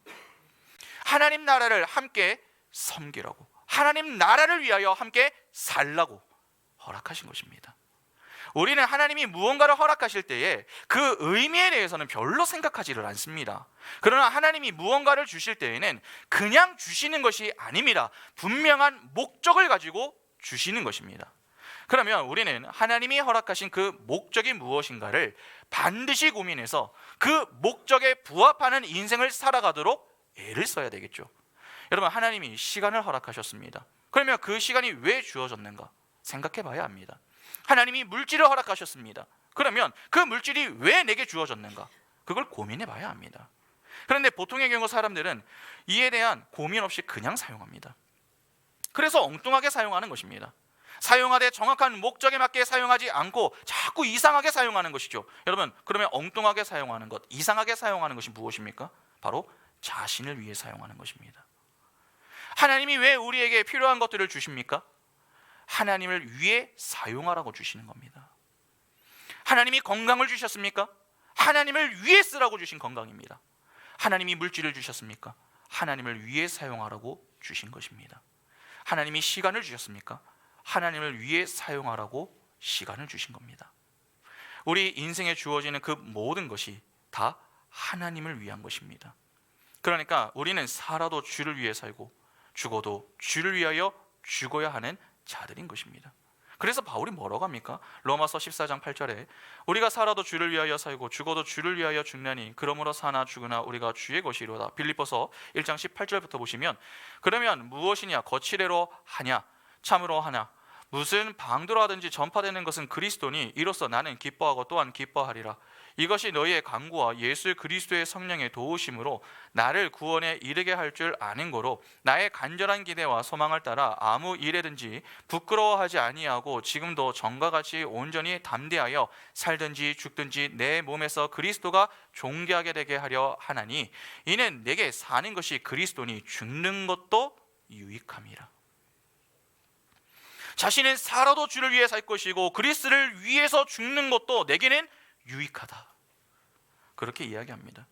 하나님 나라를 함께 섬기라고, 하나님 나라를 위하여 함께 살라고 허락하신 것입니다. 우리는 하나님이 무언가를 허락하실 때에 그 의미에 대해서는 별로 생각하지를 않습니다. 그러나 하나님이 무언가를 주실 때에는 그냥 주시는 것이 아닙니다. 분명한 목적을 가지고 주시는 것입니다. 그러면 우리는 하나님이 허락하신 그 목적이 무엇인가를 반드시 고민해서 그 목적에 부합하는 인생을 살아가도록 애를 써야 되겠죠. 여러분, 하나님이 시간을 허락하셨습니다. 그러면 그 시간이 왜 주어졌는가 생각해 봐야 합니다. 하나님이 물질을 허락하셨습니다. 그러면 그 물질이 왜 내게 주어졌는가, 그걸 고민해 봐야 합니다. 그런데 보통의 경우 사람들은 이에 대한 고민 없이 그냥 사용합니다. 그래서 엉뚱하게 사용하는 것입니다. 사용하되 정확한 목적에 맞게 사용하지 않고 자꾸 이상하게 사용하는 것이죠. 여러분, 그러면 엉뚱하게 사용하는 것, 이상하게 사용하는 것이 무엇입니까? 바로 자신을 위해 사용하는 것입니다. 하나님이 왜 우리에게 필요한 것들을 주십니까? 하나님을 위해 사용하라고 주시는 겁니다. 하나님이 건강을 주셨습니까? 하나님을 위해 쓰라고 주신 건강입니다. 하나님이 물질을 주셨습니까? 하나님을 위해 사용하라고 주신 것입니다. 하나님이 시간을 주셨습니까? 하나님을 위해 사용하라고 시간을 주신 겁니다. 우리 인생에 주어지는 그 모든 것이 다 하나님을 위한 것입니다. 그러니까 우리는 살아도 주를 위해 살고 죽어도 주를 위하여 죽어야 하는 자들인 것입니다. 그래서 바울이 뭐라고 합니까? 로마서 14장 8절에 우리가 살아도 주를 위하여 살고 죽어도 주를 위하여 죽나니 그러므로 사나 죽으나 우리가 주의 것이로다. 빌립보서 1장 18절부터 보시면, 그러면 무엇이냐? 거칠애로 하냐? 참으로 하냐? 무슨 방도로 하든지 전파되는 것은 그리스도니 이로써 나는 기뻐하고 또한 기뻐하리라. 이것이 너희의 간구와 예수 그리스도의 성령의 도우심으로 나를 구원에 이르게 할 줄 아는 거로 나의 간절한 기대와 소망을 따라 아무 일에든지 부끄러워하지 아니하고 지금도 전과 같이 온전히 담대하여 살든지 죽든지 내 몸에서 그리스도가 존귀하게 되게 하려 하나니 이는 내게 사는 것이 그리스도니 죽는 것도 유익함이라. 자신은 살아도 주를 위해 살 것이고 그리스도를 위해서 죽는 것도 내게는 유익하다, 그렇게 이야기합니다.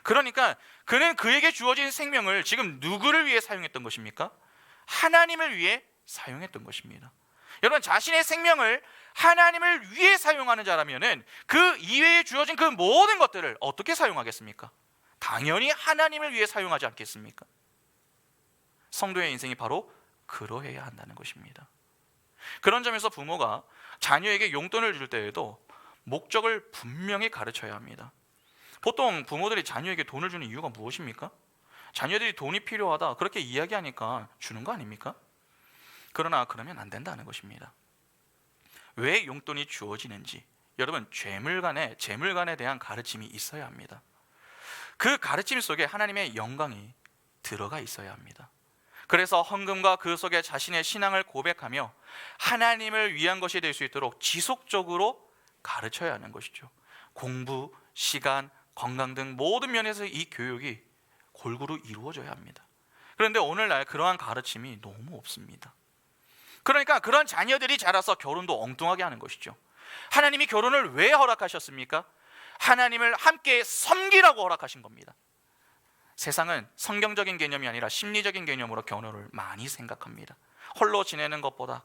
그러니까 그는 그에게 주어진 생명을 지금 누구를 위해 사용했던 것입니까? 하나님을 위해 사용했던 것입니다. 여러분, 자신의 생명을 하나님을 위해 사용하는 자라면은 그 이외에 주어진 그 모든 것들을 어떻게 사용하겠습니까? 당연히 하나님을 위해 사용하지 않겠습니까? 성도의 인생이 바로 그러해야 한다는 것입니다. 그런 점에서 부모가 자녀에게 용돈을 줄 때에도 목적을 분명히 가르쳐야 합니다. 보통 부모들이 자녀에게 돈을 주는 이유가 무엇입니까? 자녀들이 돈이 필요하다 그렇게 이야기하니까 주는 거 아닙니까? 그러나 그러면 안 된다는 것입니다. 왜 용돈이 주어지는지, 여러분, 재물관에 대한 가르침이 있어야 합니다. 그 가르침 속에 하나님의 영광이 들어가 있어야 합니다. 그래서 헌금과 그 속에 자신의 신앙을 고백하며 하나님을 위한 것이 될 수 있도록 지속적으로 가르쳐야 하는 것이죠. 공부, 시간, 건강 등 모든 면에서 이 교육이 골고루 이루어져야 합니다. 그런데 오늘날 그러한 가르침이 너무 없습니다. 그러니까 그런 자녀들이 자라서 결혼도 엉뚱하게 하는 것이죠. 하나님이 결혼을 왜 허락하셨습니까? 하나님을 함께 섬기라고 허락하신 겁니다. 세상은 성경적인 개념이 아니라 심리적인 개념으로 결혼을 많이 생각합니다. 홀로 지내는 것보다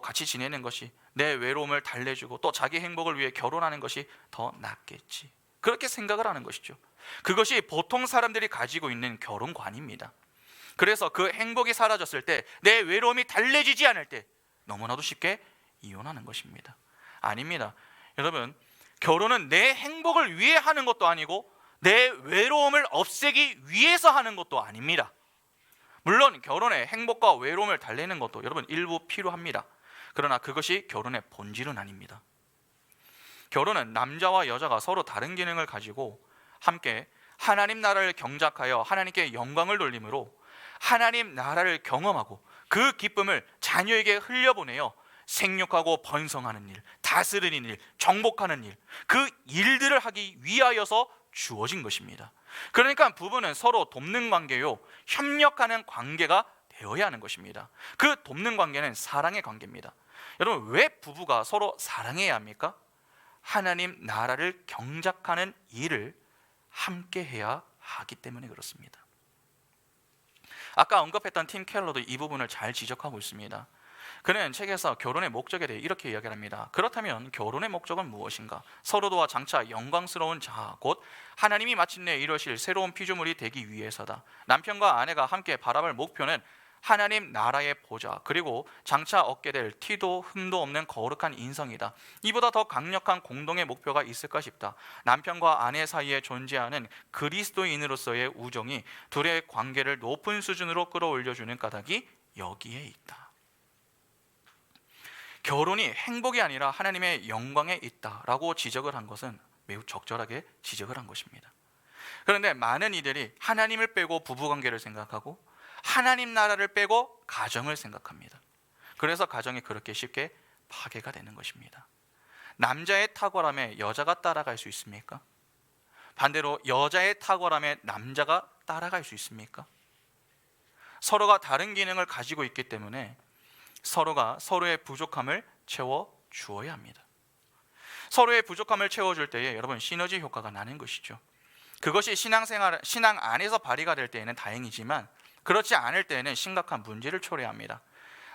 같이 지내는 것이 내 외로움을 달래주고 또 자기 행복을 위해 결혼하는 것이 더 낫겠지, 그렇게 생각을 하는 것이죠. 그것이 보통 사람들이 가지고 있는 결혼관입니다. 그래서 그 행복이 사라졌을 때, 내 외로움이 달래지지 않을 때 너무나도 쉽게 이혼하는 것입니다. 아닙니다. 여러분, 결혼은 내 행복을 위해 하는 것도 아니고 내 외로움을 없애기 위해서 하는 것도 아닙니다. 물론 결혼에 행복과 외로움을 달래는 것도 여러분 일부 필요합니다. 그러나 그것이 결혼의 본질은 아닙니다. 결혼은 남자와 여자가 서로 다른 기능을 가지고 함께 하나님 나라를 경작하여 하나님께 영광을 돌림으로 하나님 나라를 경험하고 그 기쁨을 자녀에게 흘려보내어 생육하고 번성하는 일, 다스리는 일, 정복하는 일, 그 일들을 하기 위하여서 주어진 것입니다. 그러니까 부부는 서로 돕는 관계요, 협력하는 관계가 되어야 하는 것입니다. 그 돕는 관계는 사랑의 관계입니다. 여러분, 왜 부부가 서로 사랑해야 합니까? 하나님 나라를 경작하는 일을 함께 해야 하기 때문에 그렇습니다. 아까 언급했던 팀 켈러도 이 부분을 잘 지적하고 있습니다. 그는 책에서 결혼의 목적에 대해 이렇게 이야기를 합니다. 그렇다면 결혼의 목적은 무엇인가? 서로 도와 장차 영광스러운 자, 곧 하나님이 마침내 이루실 새로운 피조물이 되기 위해서다. 남편과 아내가 함께 바라볼 목표는 하나님 나라의 보좌, 그리고 장차 얻게 될 티도 흠도 없는 거룩한 인성이다. 이보다 더 강력한 공동의 목표가 있을까 싶다. 남편과 아내 사이에 존재하는 그리스도인으로서의 우정이 둘의 관계를 높은 수준으로 끌어올려주는 까닭이 여기에 있다. 결혼이 행복이 아니라 하나님의 영광에 있다라고 지적을 한 것은 매우 적절하게 지적을 한 것입니다. 그런데 많은 이들이 하나님을 빼고 부부관계를 생각하고 하나님 나라를 빼고 가정을 생각합니다. 그래서 가정이 그렇게 쉽게 파괴가 되는 것입니다. 남자의 탁월함에 여자가 따라갈 수 있습니까? 반대로 여자의 탁월함에 남자가 따라갈 수 있습니까? 서로가 다른 기능을 가지고 있기 때문에 서로가 서로의 부족함을 채워 주어야 합니다. 서로의 부족함을 채워줄 때에 여러분 시너지 효과가 나는 것이죠. 그것이 신앙 안에서 발휘가 될 때에는 다행이지만 그렇지 않을 때에는 심각한 문제를 초래합니다.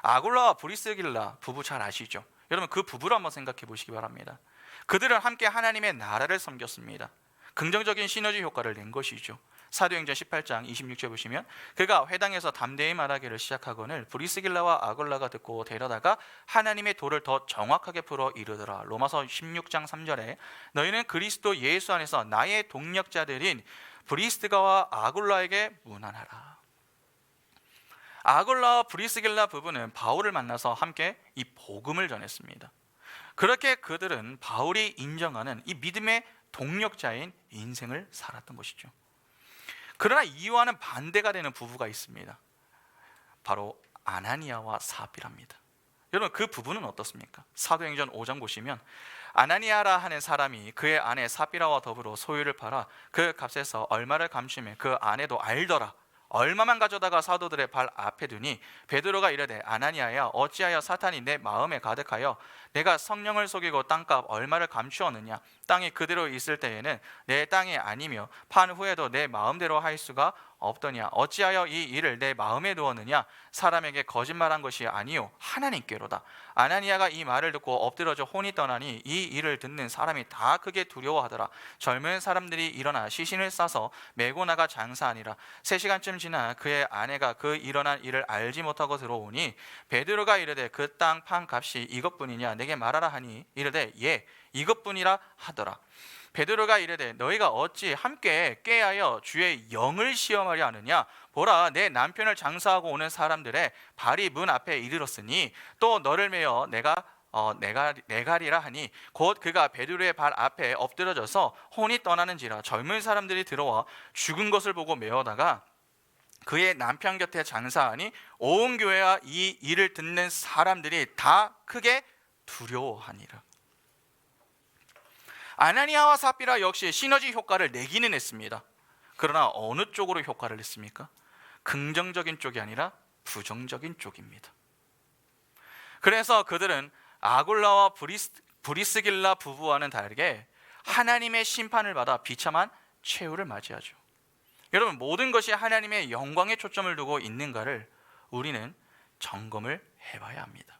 아굴라와 브리스길라 부부 잘 아시죠? 여러분 그 부부를 한번 생각해 보시기 바랍니다. 그들은 함께 하나님의 나라를 섬겼습니다. 긍정적인 시너지 효과를 낸 것이죠. 사도행전 18장 26절 보시면 그가 회당에서 담대히 말하기를 시작하거늘 브리스길라와 아굴라가 듣고 데려다가 하나님의 도를 더 정확하게 풀어 이르더라. 로마서 16장 3절에 너희는 그리스도 예수 안에서 나의 동력자들인 브리스가와 아굴라에게 문안하라. 아굴라와 브리스길라 부부는 바울을 만나서 함께 이 복음을 전했습니다. 그렇게 그들은 바울이 인정하는 이 믿음의 동력자인 인생을 살았던 것이죠. 그러나 이와는 반대가 되는 부부가 있습니다. 바로 아나니아와 삽비라입니다. 여러분 그 부부는 어떻습니까? 사도행전 5장 보시면 아나니아라 하는 사람이 그의 아내 삽비라와 더불어 소유를 팔아 그 값에서 얼마를 감추매 그 아내도 알더라. 얼마만 가져다가 사도들의 발 앞에 두니 베드로가 이르되 아나니아야 어찌하여 사탄이 내 마음에 가득하여 내가 성령을 속이고 땅값 얼마를 감추었느냐. 땅이 그대로 있을 때에는 내 땅이 아니며 판 후에도 내 마음대로 할 수가 없더냐. 어찌하여 이 일을 내 마음에 두었느냐. 사람에게 거짓말한 것이 아니요 하나님께로다. 아나니아가 이 말을 듣고 엎드러져 혼이 떠나니 이 일을 듣는 사람이 다 크게 두려워하더라. 젊은 사람들이 일어나 시신을 싸서 메고 나가 장사하니라. 3시간쯤 지나 그의 아내가 그 일어난 일을 알지 못하고 들어오니 베드로가 이르되 그 땅 판 값이 이것뿐이냐 내게 말하라 하니 이르되 예 이것뿐이라 하더라. 베드로가 이르되 너희가 어찌 함께 꾀하여 주의 영을 시험하려 하느냐. 보라 내 남편을 장사하고 오는 사람들의 발이 문 앞에 이르렀으니 또 너를 메어 내가리라 하니 곧 그가 베드로의 발 앞에 엎드러져서 혼이 떠나는지라. 젊은 사람들이 들어와 죽은 것을 보고 메어다가 그의 남편 곁에 장사하니 온 교회와 이 일을 듣는 사람들이 다 크게 두려워하니라. 아나니아와 삽비라 역시 시너지 효과를 내기는 했습니다. 그러나 어느 쪽으로 효과를 냈습니까? 긍정적인 쪽이 아니라 부정적인 쪽입니다. 그래서 그들은 아굴라와 브리스길라 부부와는 다르게 하나님의 심판을 받아 비참한 최후를 맞이하죠. 여러분 모든 것이 하나님의 영광에 초점을 두고 있는가를 우리는 점검을 해봐야 합니다.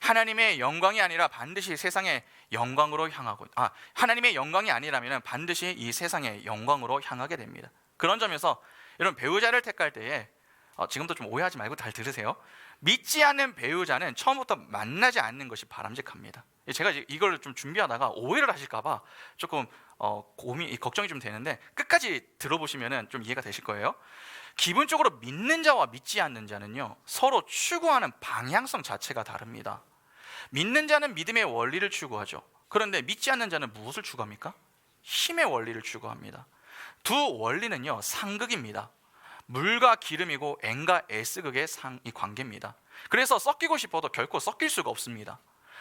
하나님의 영광이 아니라 반드시 세상의 영광으로 향하고 하나님의 영광이 아니라면 반드시 이 세상의 영광으로 향하게 됩니다. 그런 점에서 여러분 배우자를 택할 때에 지금도 좀 오해하지 말고 잘 들으세요. 믿지 않는 배우자는 처음부터 만나지 않는 것이 바람직합니다. 제가 이걸 좀 준비하다가 오해를 하실까 봐 조금 걱정이 좀 되는데 끝까지 들어보시면 좀 이해가 되실 거예요. 기본적으로 믿는 자와 믿지 않는 자는요 서로 추구하는 방향성 자체가 다릅니다. 믿는 자는 믿음의 원리를 추구하죠. 그런데 믿지 않는 자는 무엇을 추구합니까? 힘의 원리를 추구합니다. 두 원리는요 상극입니다. 물과 기름이고 N과 S극의 이 관계입니다. 그래서 섞이고 싶어도 결코 섞일 수가 없습니다.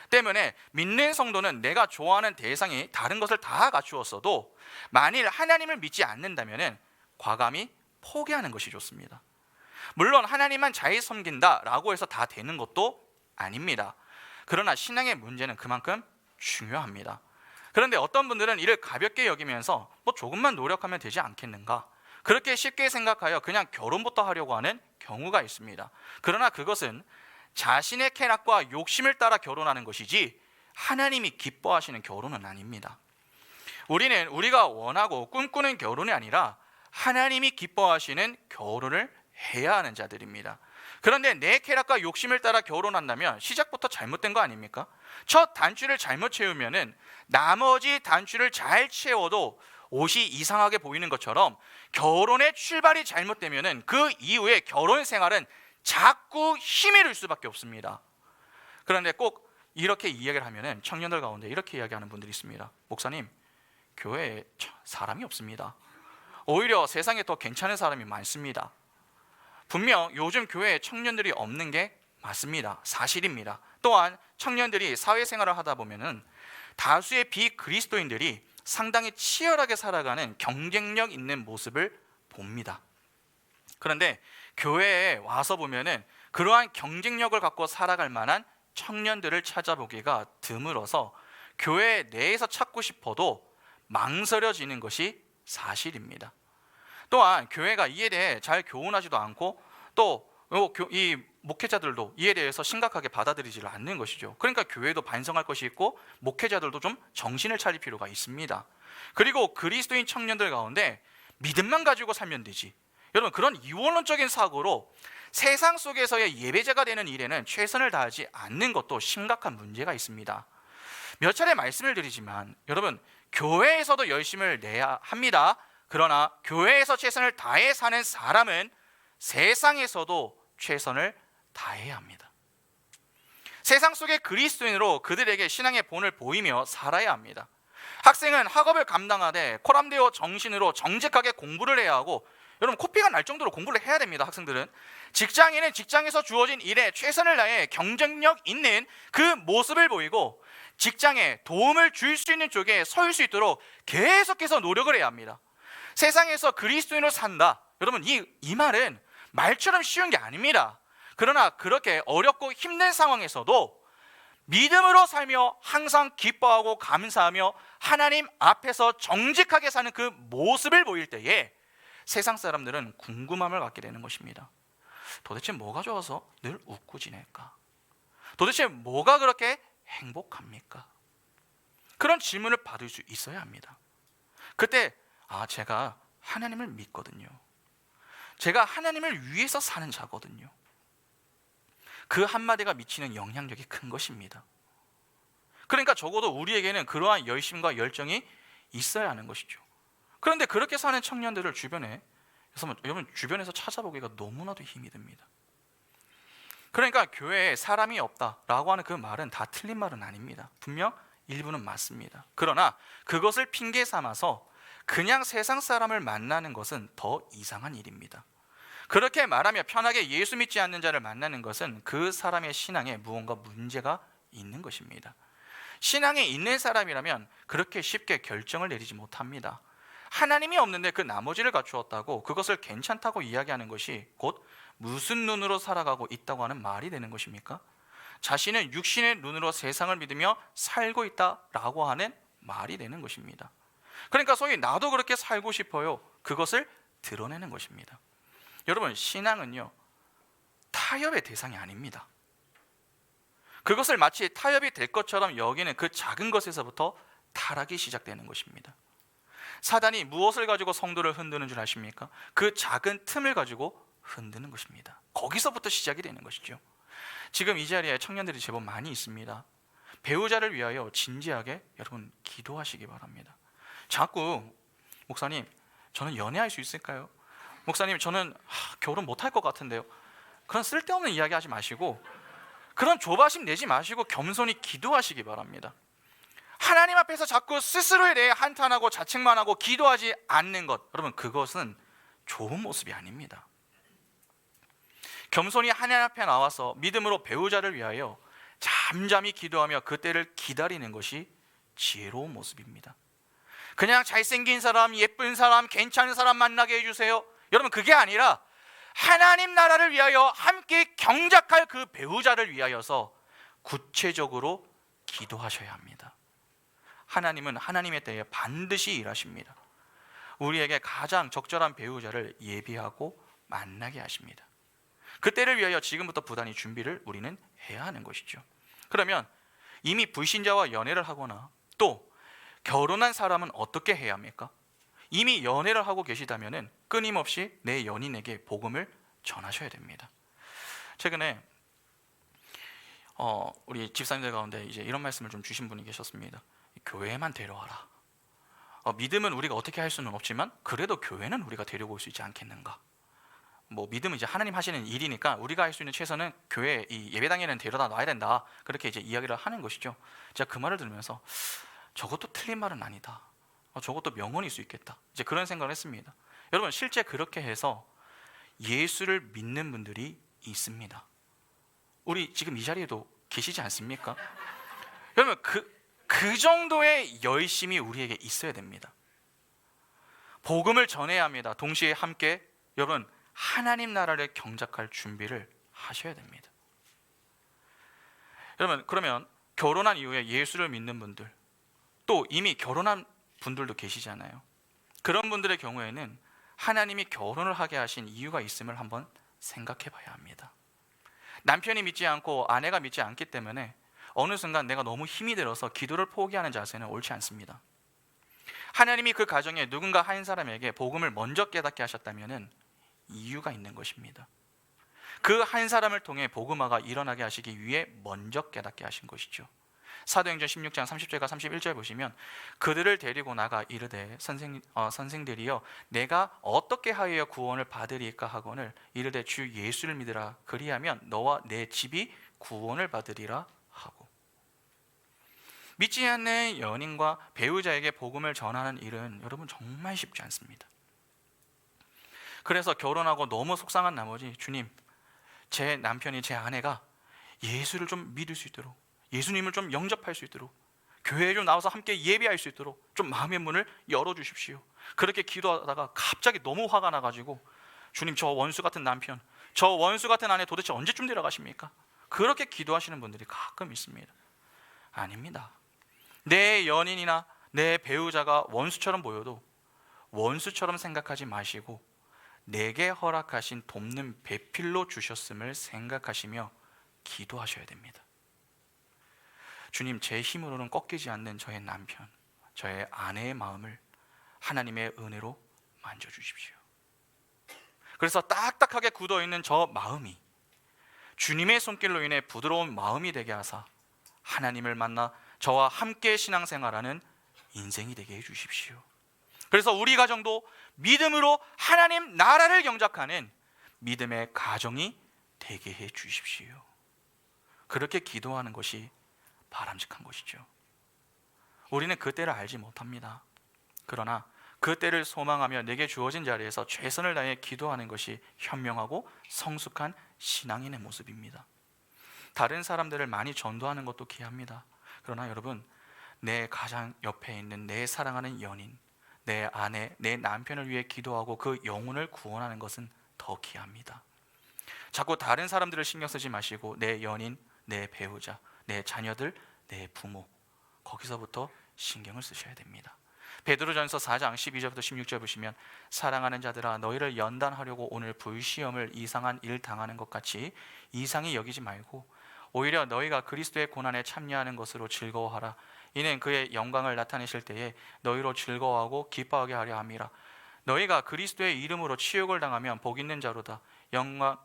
때문에 믿는 성도는 내가 좋아하는 대상이 다른 것을 다 갖추었어도 만일 하나님을 믿지 않는다면 과감히 포기하는 것이 좋습니다. 물론 하나님만 잘 섬긴다라고 해서 다 되는 것도 아닙니다. 그러나 신앙의 문제는 그만큼 중요합니다. 그런데 어떤 분들은 이를 가볍게 여기면서 조금만 노력하면 되지 않겠는가, 그렇게 쉽게 생각하여 그냥 결혼부터 하려고 하는 경우가 있습니다. 그러나 그것은 자신의 쾌락과 욕심을 따라 결혼하는 것이지 하나님이 기뻐하시는 결혼은 아닙니다. 우리는 우리가 원하고 꿈꾸는 결혼이 아니라 하나님이 기뻐하시는 결혼을 해야 하는 자들입니다. 그런데 내 쾌락과 욕심을 따라 결혼한다면 시작부터 잘못된 거 아닙니까? 첫 단추를 잘못 채우면은 나머지 단추를 잘 채워도 옷이 이상하게 보이는 것처럼 결혼의 출발이 잘못되면은 그 이후에 결혼 생활은 자꾸 힘이 들 수밖에 없습니다. 그런데 꼭 이렇게 이야기를 하면은 청년들 가운데 이렇게 이야기하는 분들이 있습니다. 목사님, 교회에 사람이 없습니다. 오히려 세상에 더 괜찮은 사람이 많습니다. 분명 요즘 교회에 청년들이 없는 게 맞습니다. 사실입니다. 또한 청년들이 사회생활을 하다 보면은 다수의 비그리스도인들이 상당히 치열하게 살아가는 경쟁력 있는 모습을 봅니다. 그런데 교회에 와서 보면은 그러한 경쟁력을 갖고 살아갈 만한 청년들을 찾아보기가 드물어서 교회 내에서 찾고 싶어도 망설여지는 것이 사실입니다. 또한 교회가 이에 대해 잘 교훈하지도 않고 또 이 목회자들도 이에 대해서 심각하게 받아들이지를 않는 것이죠. 그러니까 교회도 반성할 것이 있고 목회자들도 좀 정신을 차릴 필요가 있습니다. 그리고 그리스도인 청년들 가운데 믿음만 가지고 살면 되지, 여러분, 그런 이원론적인 사고로 세상 속에서의 예배자가 되는 일에는 최선을 다하지 않는 것도 심각한 문제가 있습니다. 몇 차례 말씀을 드리지만 여러분, 교회에서도 열심을 내야 합니다. 그러나 교회에서 최선을 다해 사는 사람은 세상에서도 최선을 다해야 합니다. 세상 속의 그리스도인으로 그들에게 신앙의 본을 보이며 살아야 합니다. 학생은 학업을 감당하되 코람데오 정신으로 정직하게 공부를 해야 하고, 여러분, 코피가 날 정도로 공부를 해야 됩니다. 학생들은 직장인은 직장에서 주어진 일에 최선을 다해 경쟁력 있는 그 모습을 보이고 직장에 도움을 줄 수 있는 쪽에 설 수 있도록 계속해서 노력을 해야 합니다. 세상에서 그리스도인으로 산다, 여러분, 이 말은 말처럼 쉬운 게 아닙니다. 그러나 그렇게 어렵고 힘든 상황에서도 믿음으로 살며 항상 기뻐하고 감사하며 하나님 앞에서 정직하게 사는 그 모습을 보일 때에 세상 사람들은 궁금함을 갖게 되는 것입니다. 도대체 뭐가 좋아서 늘 웃고 지낼까? 도대체 뭐가 그렇게 행복합니까? 그런 질문을 받을 수 있어야 합니다. 그때 제가 하나님을 믿거든요. 제가 하나님을 위해서 사는 자거든요. 그 한마디가 미치는 영향력이 큰 것입니다. 그러니까 적어도 우리에게는 그러한 열심과 열정이 있어야 하는 것이죠. 그런데 그렇게 사는 청년들을 여러분, 주변에서 찾아보기가 너무나도 힘이 듭니다. 그러니까 교회에 사람이 없다라고 하는 그 말은 다 틀린 말은 아닙니다. 분명 일부는 맞습니다. 그러나 그것을 핑계 삼아서 그냥 세상 사람을 만나는 것은 더 이상한 일입니다. 그렇게 말하며 편하게 예수 믿지 않는 자를 만나는 것은 그 사람의 신앙에 무언가 문제가 있는 것입니다. 신앙이 있는 사람이라면 그렇게 쉽게 결정을 내리지 못합니다. 하나님이 없는데 그 나머지를 갖추었다고 그것을 괜찮다고 이야기하는 것이 곧 무슨 눈으로 살아가고 있다고 하는 말이 되는 것입니까? 자신은 육신의 눈으로 세상을 믿으며 살고 있다라고 하는 말이 되는 것입니다. 그러니까 소위 나도 그렇게 살고 싶어요, 그것을 드러내는 것입니다. 여러분, 신앙은요, 타협의 대상이 아닙니다. 그것을 마치 타협이 될 것처럼 여기는 그 작은 것에서부터 타락이 시작되는 것입니다. 사단이 무엇을 가지고 성도를 흔드는 줄 아십니까? 그 작은 틈을 가지고 흔드는 것입니다. 거기서부터 시작이 되는 것이죠. 지금 이 자리에 청년들이 제법 많이 있습니다. 배우자를 위하여 진지하게 여러분 기도하시기 바랍니다. 자꾸 목사님, 저는 연애할 수 있을까요? 목사님, 저는 결혼 못할 것 같은데요. 그런 쓸데없는 이야기 하지 마시고, 그런 조바심 내지 마시고 겸손히 기도하시기 바랍니다. 하나님 앞에서 자꾸 스스로에 대해 한탄하고 자책만 하고 기도하지 않는 것, 여러분, 그것은 좋은 모습이 아닙니다. 겸손히 하나님 앞에 나와서 믿음으로 배우자를 위하여 잠잠히 기도하며 그 때를 기다리는 것이 지혜로운 모습입니다. 그냥 잘생긴 사람, 예쁜 사람, 괜찮은 사람 만나게 해주세요, 여러분, 그게 아니라 하나님 나라를 위하여 함께 경작할 그 배우자를 위하여서 구체적으로 기도하셔야 합니다. 하나님은 하나님의 때에 반드시 일하십니다. 우리에게 가장 적절한 배우자를 예비하고 만나게 하십니다. 그때를 위하여 지금부터 부단히 준비를 우리는 해야 하는 것이죠. 그러면 이미 불신자와 연애를 하거나 또 결혼한 사람은 어떻게 해야 합니까? 이미 연애를 하고 계시다면 끊임없이 내 연인에게 복음을 전하셔야 됩니다. 최근에 우리 집사님들 가운데 이제 이런 말씀을 좀 주신 분이 계셨습니다. 교회만 데려와라. 믿음은 우리가 어떻게 할 수는 없지만 그래도 교회는 우리가 데리고 올 수 있지 않겠는가? 뭐 믿음은 이제 하나님 하시는 일이니까 우리가 할 수 있는 최선은 교회 이 예배당에는 데려다 놔야 된다. 그렇게 이제 이야기를 하는 것이죠. 제가 그 말을 들으면서 저것도 틀린 말은 아니다. 저것도 명언일 수 있겠다. 이제 그런 생각을 했습니다. 여러분 실제 그렇게 해서 예수를 믿는 분들이 있습니다. 우리 지금 이 자리에도 계시지 않습니까? 여러분 그 정도의 열심이 우리에게 있어야 됩니다. 복음을 전해야 합니다. 동시에 함께 여러분 하나님 나라를 경작할 준비를 하셔야 됩니다. 여러분 그러면 결혼한 이후에 예수를 믿는 분들 또 이미 결혼한 분들도 계시잖아요. 그런 분들의 경우에는 하나님이 결혼을 하게 하신 이유가 있음을 한번 생각해 봐야 합니다. 남편이 믿지 않고 아내가 믿지 않기 때문에 어느 순간 내가 너무 힘이 들어서 기도를 포기하는 자세는 옳지 않습니다. 하나님이 그 가정에 누군가 한 사람에게 복음을 먼저 깨닫게 하셨다면 이유가 있는 것입니다. 그 한 사람을 통해 복음화가 일어나게 하시기 위해 먼저 깨닫게 하신 것이죠. 사도행전 16장 30절과 31절 보시면 그들을 데리고 나가 이르되 선생들이여 내가 어떻게 하여 구원을 받으리까 하거늘 이르되 주 예수를 믿으라 그리하면 너와 내 집이 구원을 받으리라 하고. 믿지 않는 연인과 배우자에게 복음을 전하는 일은 여러분 정말 쉽지 않습니다. 그래서 결혼하고 너무 속상한 나머지 주님 제 남편이 제 아내가 예수를 좀 믿을 수 있도록 예수님을 좀 영접할 수 있도록 교회에 좀 나와서 함께 예배할 수 있도록 좀 마음의 문을 열어주십시오. 그렇게 기도하다가 갑자기 너무 화가 나가지고 주님 저 원수 같은 남편 저 원수 같은 아내 도대체 언제쯤 데려가십니까? 그렇게 기도하시는 분들이 가끔 있습니다. 아닙니다. 내 연인이나 내 배우자가 원수처럼 보여도 원수처럼 생각하지 마시고 내게 허락하신 돕는 배필로 주셨음을 생각하시며 기도하셔야 됩니다. 주님 제 힘으로는 꺾이지 않는 저의 남편 저의 아내의 마음을 하나님의 은혜로 만져주십시오. 그래서 딱딱하게 굳어있는 저 마음이 주님의 손길로 인해 부드러운 마음이 되게 하사 하나님을 만나 저와 함께 신앙생활하는 인생이 되게 해주십시오. 그래서 우리 가정도 믿음으로 하나님 나라를 경작하는 믿음의 가정이 되게 해주십시오. 그렇게 기도하는 것이 바람직한 것이죠. 우리는 그 때를 알지 못합니다. 그러나 그 때를 소망하며 내게 주어진 자리에서 최선을 다해 기도하는 것이 현명하고 성숙한 신앙인의 모습입니다. 다른 사람들을 많이 전도하는 것도 귀합니다. 그러나 여러분 내 가장 옆에 있는 내 사랑하는 연인 내 아내, 내 남편을 위해 기도하고 그 영혼을 구원하는 것은 더 귀합니다. 자꾸 다른 사람들을 신경 쓰지 마시고 내 연인, 내 배우자 내 자녀들, 내 부모 거기서부터 신경을 쓰셔야 됩니다. 베드로전서 4장 12절부터 16절 보시면 사랑하는 자들아 너희를 연단하려고 오늘 불시험을 이상한 일 당하는 것 같이 이상히 여기지 말고 오히려 너희가 그리스도의 고난에 참여하는 것으로 즐거워하라. 이는 그의 영광을 나타내실 때에 너희로 즐거워하고 기뻐하게 하려 함이라. 너희가 그리스도의 이름으로 치욕을 당하면 복 있는 자로다.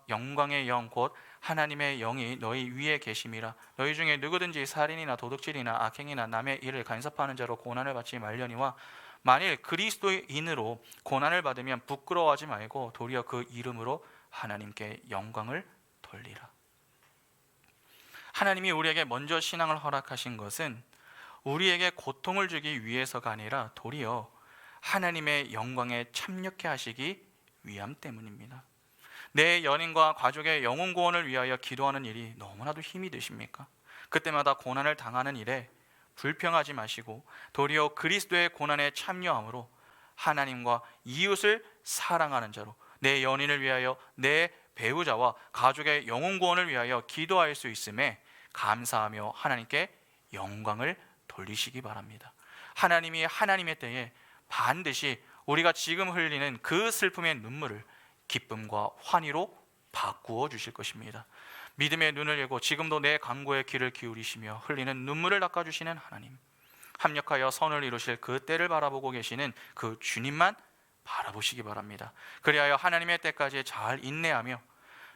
영광의 영 곧 하나님의 영이 너희 위에 계심이라. 너희 중에 누구든지 살인이나 도둑질이나 악행이나 남의 일을 간섭하는 자로 고난을 받지 말려니와 만일 그리스도인으로 고난을 받으면 부끄러워하지 말고 도리어 그 이름으로 하나님께 영광을 돌리라. 하나님이 우리에게 먼저 신앙을 허락하신 것은 우리에게 고통을 주기 위해서가 아니라 도리어 하나님의 영광에 참여케 하시기 위함 때문입니다. 내 연인과 가족의 영혼 구원을 위하여 기도하는 일이 너무나도 힘이 드십니까? 그때마다 고난을 당하는 일에 불평하지 마시고 도리어 그리스도의 고난에 참여함으로 하나님과 이웃을 사랑하는 자로 내 연인을 위하여 내 배우자와 가족의 영혼 구원을 위하여 기도할 수 있음에 감사하며 하나님께 영광을 돌리시기 바랍니다. 하나님이 하나님의 때에 반드시 우리가 지금 흘리는 그 슬픔의 눈물을 기쁨과 환희로 바꾸어 주실 것입니다. 믿음의 눈을 열고 지금도 내 간구의 귀를 기울이시며 흘리는 눈물을 닦아주시는 하나님, 합력하여 선을 이루실 그 때를 바라보고 계시는 그 주님만 바라보시기 바랍니다. 그리하여 하나님의 때까지 잘 인내하며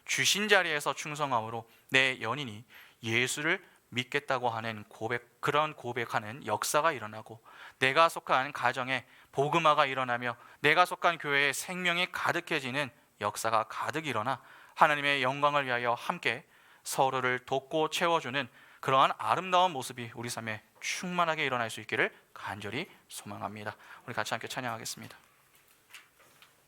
주신 자리에서 충성함으로 내 연인이 예수를 믿겠다고 하는 고백, 그런 고백하는 역사가 일어나고, 내가 속한 가정에 복음화가 일어나며 내가 속한 교회에 생명이 가득해지는 역사가 가득 일어나 하나님의 영광을 위하여 함께 서로를 돕고 채워주는 그러한 아름다운 모습이 우리 삶에 충만하게 일어날 수 있기를 간절히 소망합니다. 우리 같이 함께 찬양하겠습니다.